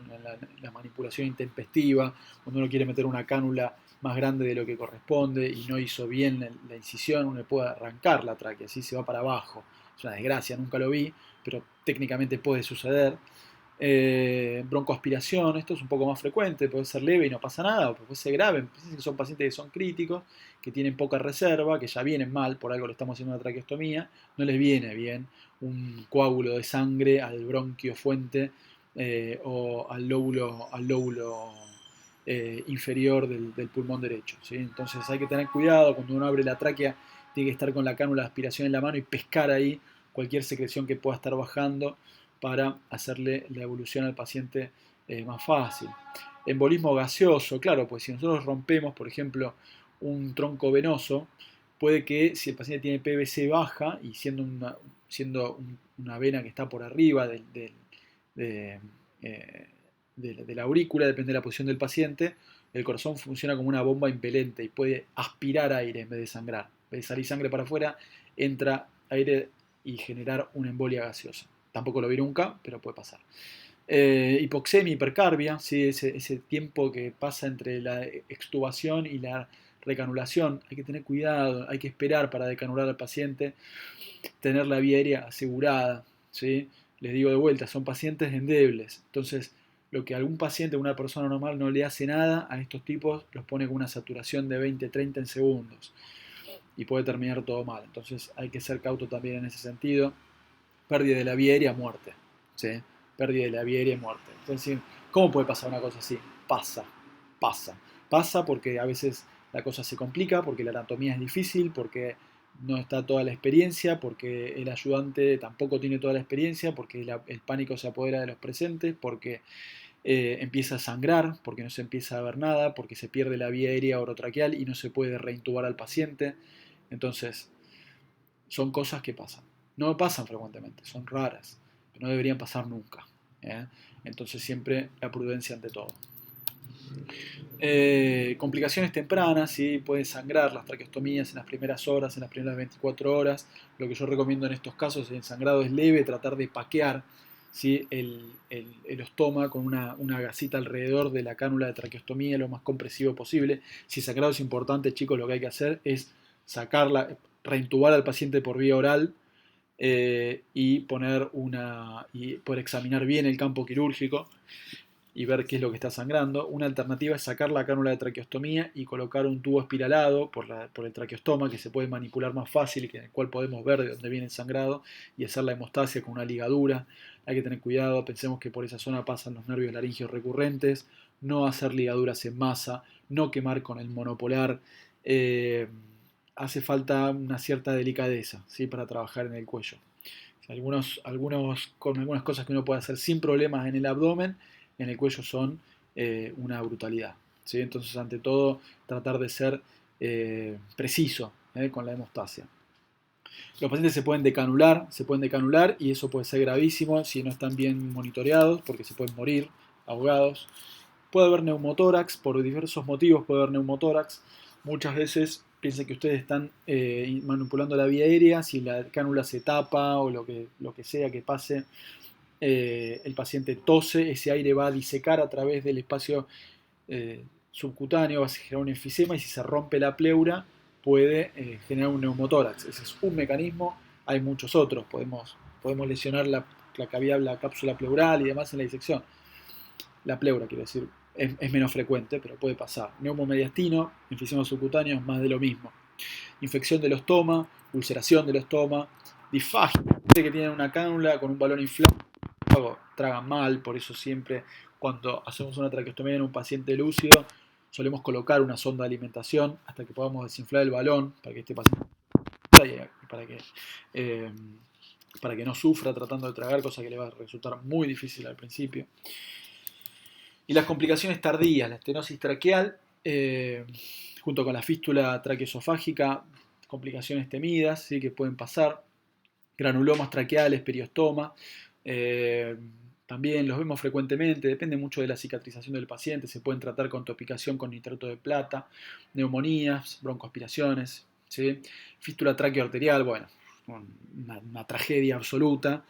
La manipulación intempestiva, cuando uno quiere meter una cánula más grande de lo que corresponde y no hizo bien la incisión, uno puede arrancar la tráquea, así se va para abajo. Es una desgracia, nunca lo vi, pero técnicamente puede suceder. Broncoaspiración, esto es un poco más frecuente, puede ser leve y no pasa nada, o puede ser grave. Son pacientes que son críticos, que tienen poca reserva, que ya vienen mal, por algo le estamos haciendo una traqueostomía, no les viene bien un coágulo de sangre al bronquio fuente o al lóbulo inferior del pulmón derecho. ¿Sí? Entonces hay que tener cuidado, cuando uno abre la tráquea, tiene que estar con la cánula de aspiración en la mano y pescar ahí cualquier secreción que pueda estar bajando para hacerle la evolución al paciente más fácil. Embolismo gaseoso, claro, pues si nosotros rompemos, por ejemplo, un tronco venoso, puede que si el paciente tiene PVC baja y siendo una vena que está por arriba de, de la aurícula, depende de la posición del paciente, el corazón funciona como una bomba impelente y puede aspirar aire en vez de sangrar. En vez de salir sangre para afuera, entra aire y generar una embolia gaseosa. Tampoco lo vi nunca, pero puede pasar. Hipoxemia, hipercarbia, ¿sí? ese tiempo que pasa entre la extubación y la recanulación, hay que tener cuidado, hay que esperar para decanular al paciente, tener la vía aérea asegurada, ¿sí? les digo de vuelta, son pacientes endebles. Entonces, lo que algún paciente, una persona normal no le hace nada, a estos tipos los pone con una saturación de 20-30 en segundos y puede terminar todo mal. Entonces hay que ser cauto también en ese sentido. Pérdida de la vía aérea, muerte. ¿Sí? Pérdida de la vía aérea, muerte. Entonces, ¿cómo puede pasar una cosa así? Pasa. Pasa porque a veces la cosa se complica, porque la anatomía es difícil, porque no está toda la experiencia, porque el ayudante tampoco tiene toda la experiencia, porque el pánico se apodera de los presentes, porque empieza a sangrar, porque no se empieza a ver nada, porque se pierde la vía aérea orotraqueal y no se puede reintubar al paciente. Entonces, son cosas que pasan. No pasan frecuentemente, son raras, pero no deberían pasar nunca. ¿Eh? Entonces, siempre la prudencia ante todo. Complicaciones tempranas, ¿sí? Pueden sangrar las traqueostomías en las primeras horas, en las primeras 24 horas. Lo que yo recomiendo en estos casos, el sangrado es leve, tratar de paquear, ¿sí? el ostoma con una gasita alrededor de la cánula de traqueostomía lo más compresivo posible. Si el sangrado es importante, chicos, lo que hay que hacer es sacarla, reintubar al paciente por vía oral y poder examinar bien el campo quirúrgico y ver qué es lo que está sangrando. Una alternativa es sacar la cánula de traqueostomía y colocar un tubo espiralado por el traqueostoma que se puede manipular más fácil y en el cual podemos ver de dónde viene el sangrado y hacer la hemostasia con una ligadura. Hay que tener cuidado, pensemos que por esa zona pasan los nervios laringeos recurrentes, no hacer ligaduras en masa, no quemar con el monopolar. Hace falta una cierta delicadeza, ¿sí? Para trabajar en el cuello. Con algunas cosas que uno puede hacer sin problemas en el abdomen, en el cuello son una brutalidad. ¿Sí? Entonces, ante todo, tratar de ser preciso con la hemostasia. Los pacientes se pueden decanular y eso puede ser gravísimo si no están bien monitoreados porque se pueden morir ahogados. Puede haber neumotórax, por diversos motivos puede haber neumotórax. Muchas veces piensen que ustedes están manipulando la vía aérea, si la cánula se tapa o lo que sea que pase, el paciente tose, ese aire va a disecar a través del espacio subcutáneo, va a generar un enfisema y si se rompe la pleura puede generar un neumotórax. Ese es un mecanismo, hay muchos otros, podemos lesionar la cavidad, la cápsula pleural y demás en la disección. La pleura, quiero decir, es menos frecuente, pero puede pasar. Neumomediastino, enfisema subcutáneo, más de lo mismo. Infección del ostoma, ulceración del ostoma, disfagia, que tienen una cánula con un balón inflado, tragan mal, por eso siempre cuando hacemos una traqueostomía en un paciente lúcido, solemos colocar una sonda de alimentación hasta que podamos desinflar el balón para que este paciente eh, para que no sufra tratando de tragar, cosa que le va a resultar muy difícil al principio. Y las complicaciones tardías, la estenosis traqueal, junto con la fístula traqueosofágica, complicaciones temidas, ¿sí? Que pueden pasar, granulomas traqueales, periostoma, también los vemos frecuentemente, depende mucho de la cicatrización del paciente, se pueden tratar con topicación con nitrato de plata, neumonías, broncoaspiraciones, ¿sí? Fístula tráqueo-arterial, bueno, una tragedia absoluta.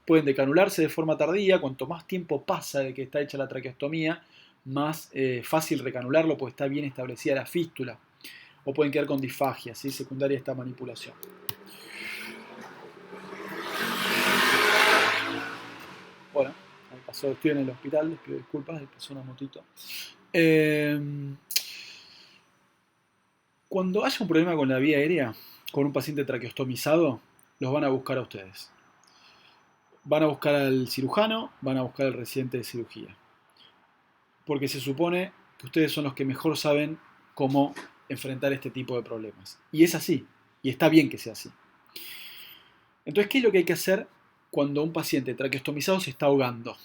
Pueden decanularse de forma tardía, cuanto más tiempo pasa de que está hecha la traqueostomía, más fácil recanularlo porque está bien establecida la fístula. O pueden quedar con disfagia, ¿sí? Secundaria a esta manipulación. Bueno, me pasó, estoy en el hospital, les pido disculpas, me pasó una motito. Cuando haya un problema con la vía aérea, con un paciente traqueostomizado, los van a buscar a ustedes. Van a buscar al cirujano, van a buscar al residente de cirugía. Porque se supone que ustedes son los que mejor saben cómo enfrentar este tipo de problemas. Y es así, y está bien que sea así. Entonces, ¿qué es lo que hay que hacer cuando un paciente traqueostomizado se está ahogando?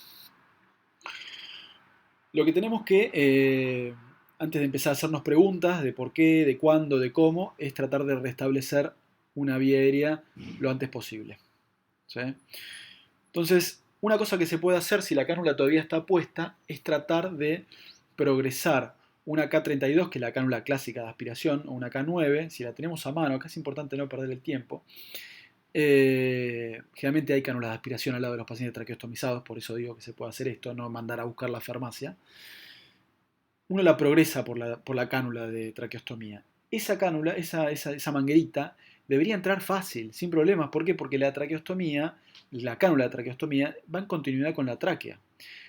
Lo que tenemos que, antes de empezar a hacernos preguntas de por qué, de cuándo, de cómo, es tratar de restablecer una vía aérea lo antes posible. ¿Sí? Entonces, una cosa que se puede hacer si la cánula todavía está puesta es tratar de progresar una K32, que es la cánula clásica de aspiración, o una K9, si la tenemos a mano, acá es importante no perder el tiempo. Generalmente hay cánulas de aspiración al lado de los pacientes traqueostomizados, por eso digo que se puede hacer esto, no mandar a buscar la farmacia. Uno la progresa por la cánula de traqueostomía. Esa cánula, esa manguerita, debería entrar fácil, sin problemas. ¿Por qué? Porque la traqueostomía, la cánula de traqueostomía, va en continuidad con la tráquea.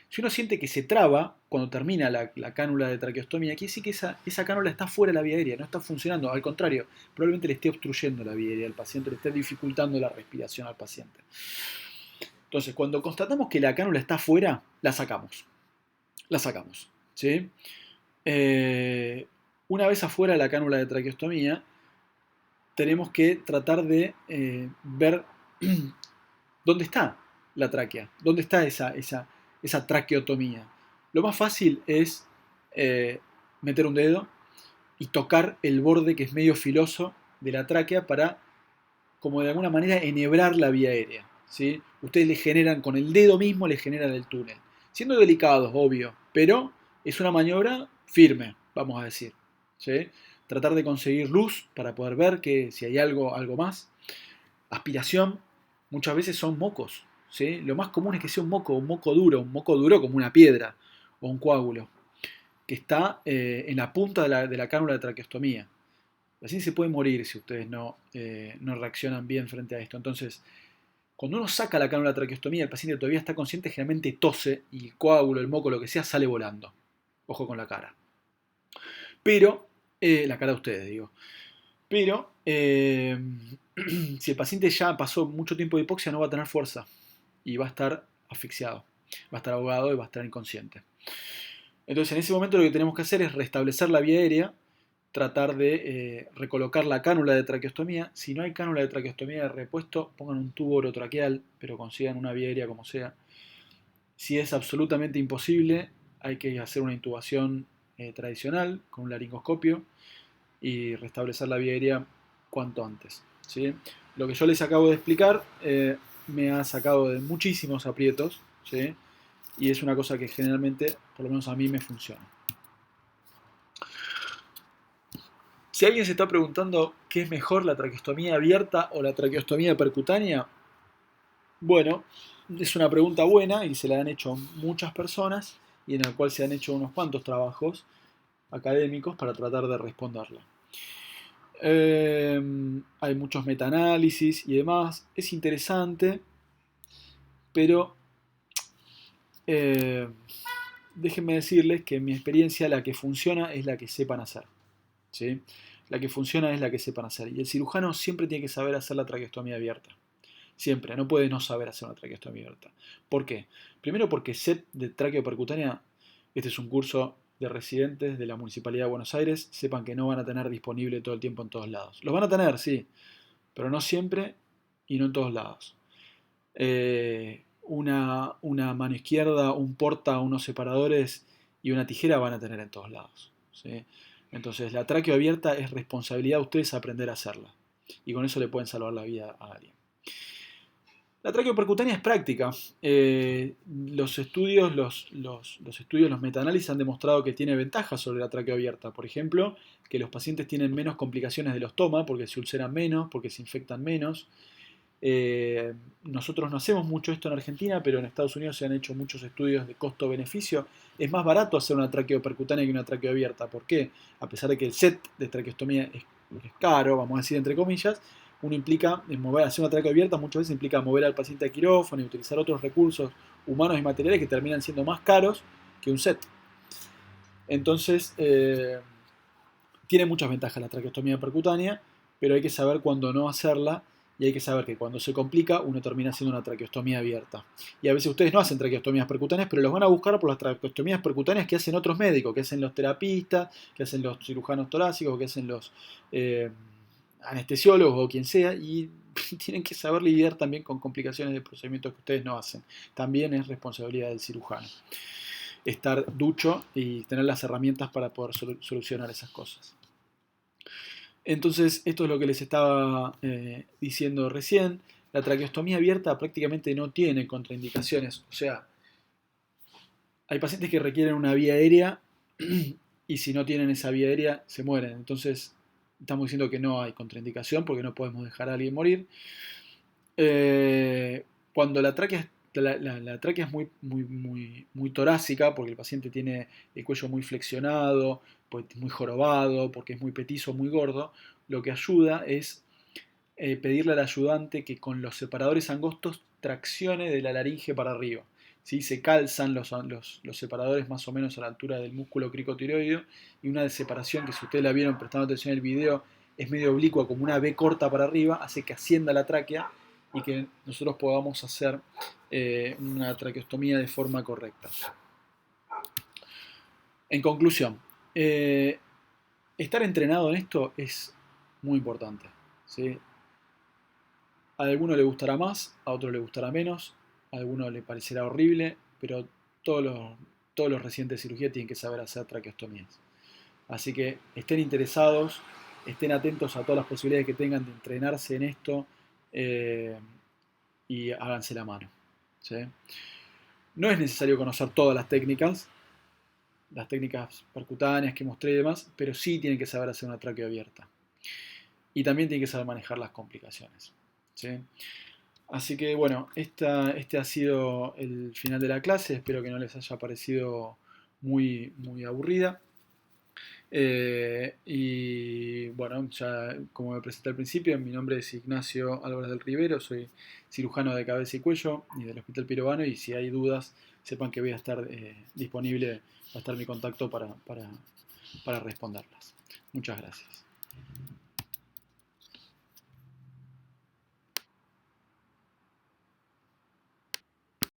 Si uno siente que se traba cuando termina la cánula de traqueostomía, quiere decir que esa cánula está fuera de la vía aérea, no está funcionando. Al contrario, probablemente le esté obstruyendo la vía aérea al paciente, le esté dificultando la respiración al paciente. Entonces, cuando constatamos que la cánula está fuera, la sacamos. La sacamos. ¿Sí? Una vez afuera la cánula de traqueostomía, tenemos que tratar de ver dónde está la tráquea, dónde está esa traqueotomía. Lo más fácil es meter un dedo y tocar el borde que es medio filoso de la tráquea para, como de alguna manera, enhebrar la vía aérea. ¿Sí? Ustedes le generan, con el dedo mismo, le generan el túnel. Siendo delicados, obvio, pero es una maniobra firme, vamos a decir. ¿Sí? Tratar de conseguir luz para poder ver que si hay algo más. Aspiración, muchas veces son mocos. ¿Sí? Lo más común es que sea un moco duro como una piedra o un coágulo, que está en la punta de la cánula de traqueostomía. Así se puede morir si ustedes no reaccionan bien frente a esto. Entonces, cuando uno saca la cánula de traqueostomía, el paciente todavía está consciente, generalmente tose y el coágulo, el moco, lo que sea, sale volando. Ojo con la cara. Pero, la cara de ustedes, digo. Pero, si el paciente ya pasó mucho tiempo de hipoxia, no va a tener fuerza y va a estar asfixiado, va a estar ahogado y va a estar inconsciente. Entonces, en ese momento lo que tenemos que hacer es restablecer la vía aérea, tratar de recolocar la cánula de traqueostomía. Si no hay cánula de traqueostomía de repuesto, pongan un tubo orotraqueal, pero consigan una vía aérea como sea. Si es absolutamente imposible, hay que hacer una intubación tradicional con un laringoscopio y restablecer la vía aérea cuanto antes. ¿Sí? Lo que yo les acabo de explicar me ha sacado de muchísimos aprietos, ¿sí? Y es una cosa que generalmente, por lo menos a mí, me funciona. Si alguien se está preguntando qué es mejor, la traqueostomía abierta o la traqueostomía percutánea, bueno, es una pregunta buena y se la han hecho muchas personas y en la cual se han hecho unos cuantos trabajos académicos para tratar de responderla. Hay muchos metaanálisis y demás. Es interesante, pero eh, déjenme decirles que en mi experiencia la que funciona es la que sepan hacer. ¿Sí? La que funciona es la que sepan hacer. Y el cirujano siempre tiene que saber hacer la traqueostomía abierta. Siempre, no puede no saber hacer una traqueostomía abierta. ¿Por qué? Primero porque SET de tráqueo percutánea, este es un curso de residentes de la Municipalidad de Buenos Aires, sepan que no van a tener disponible todo el tiempo en todos lados. Los van a tener, sí, pero no siempre y no en todos lados. Una mano izquierda, un porta, unos separadores y una tijera van a tener en todos lados. ¿Sí? Entonces la tráqueo abierta es responsabilidad de ustedes aprender a hacerla. Y con eso le pueden salvar la vida a alguien. La traqueopercutánea es práctica. Los estudios, los metaanálisis han demostrado que tiene ventajas sobre la tráquea abierta. Por ejemplo, que los pacientes tienen menos complicaciones del estoma porque se ulceran menos, porque se infectan menos. Nosotros no hacemos mucho esto en Argentina, pero en Estados Unidos se han hecho muchos estudios de costo-beneficio. Es más barato hacer una traqueopercutánea que una tráquea abierta. ¿Por qué? A pesar de que el set de traqueostomía es caro, vamos a decir entre comillas, uno implica mover, hacer una tráquea abierta muchas veces implica mover al paciente a quirófano y utilizar otros recursos humanos y materiales que terminan siendo más caros que un set. Entonces, tiene muchas ventajas la traqueostomía percutánea, pero hay que saber cuándo no hacerla y hay que saber que cuando se complica uno termina haciendo una traqueostomía abierta. Y a veces ustedes no hacen traqueostomías percutáneas, pero los van a buscar por las traqueostomías percutáneas que hacen otros médicos, que hacen los terapistas, que hacen los cirujanos torácicos, que hacen los anestesiólogos o quien sea, y tienen que saber lidiar también con complicaciones de procedimientos que ustedes no hacen. También es responsabilidad del cirujano estar ducho y tener las herramientas para poder solucionar esas cosas. Entonces, esto es lo que les estaba diciendo recién. La traqueostomía abierta prácticamente no tiene contraindicaciones. O sea, hay pacientes que requieren una vía aérea y si no tienen esa vía aérea se mueren. Entonces, estamos diciendo que no hay contraindicación porque no podemos dejar a alguien morir. Cuando la tráquea, la tráquea es muy torácica porque el paciente tiene el cuello muy flexionado, pues muy jorobado, porque es muy petizo, muy gordo, lo que ayuda es pedirle al ayudante que con los separadores angostos traccione de la laringe para arriba. ¿Sí? Se calzan los separadores más o menos a la altura del músculo cricotiroideo, y una separación que, si ustedes la vieron prestando atención en el video, es medio oblicua, como una V corta para arriba, hace que ascienda la tráquea y que nosotros podamos hacer una traqueostomía de forma correcta. En conclusión, estar entrenado en esto es muy importante, ¿sí? A alguno le gustará más, a otro le gustará menos, a alguno le parecerá horrible, pero todos los, todos los residentes de cirugía tienen que saber hacer traqueostomías. Así que estén interesados, estén atentos a todas las posibilidades que tengan de entrenarse en esto, eh, y háganse la mano, ¿sí? No es necesario conocer todas las técnicas percutáneas que mostré y demás, pero sí tienen que saber hacer una tráquea abierta. Y también tienen que saber manejar las complicaciones, ¿sí? Así que bueno, este ha sido el final de la clase. Espero que no les haya parecido muy aburrida. Y bueno, ya como me presenté al principio, mi nombre es Ignacio Álvarez del Rivero, soy cirujano de cabeza y cuello y del Hospital Pirovano, y si hay dudas, sepan que voy a estar disponible, va a estar mi contacto para responderlas. Muchas gracias.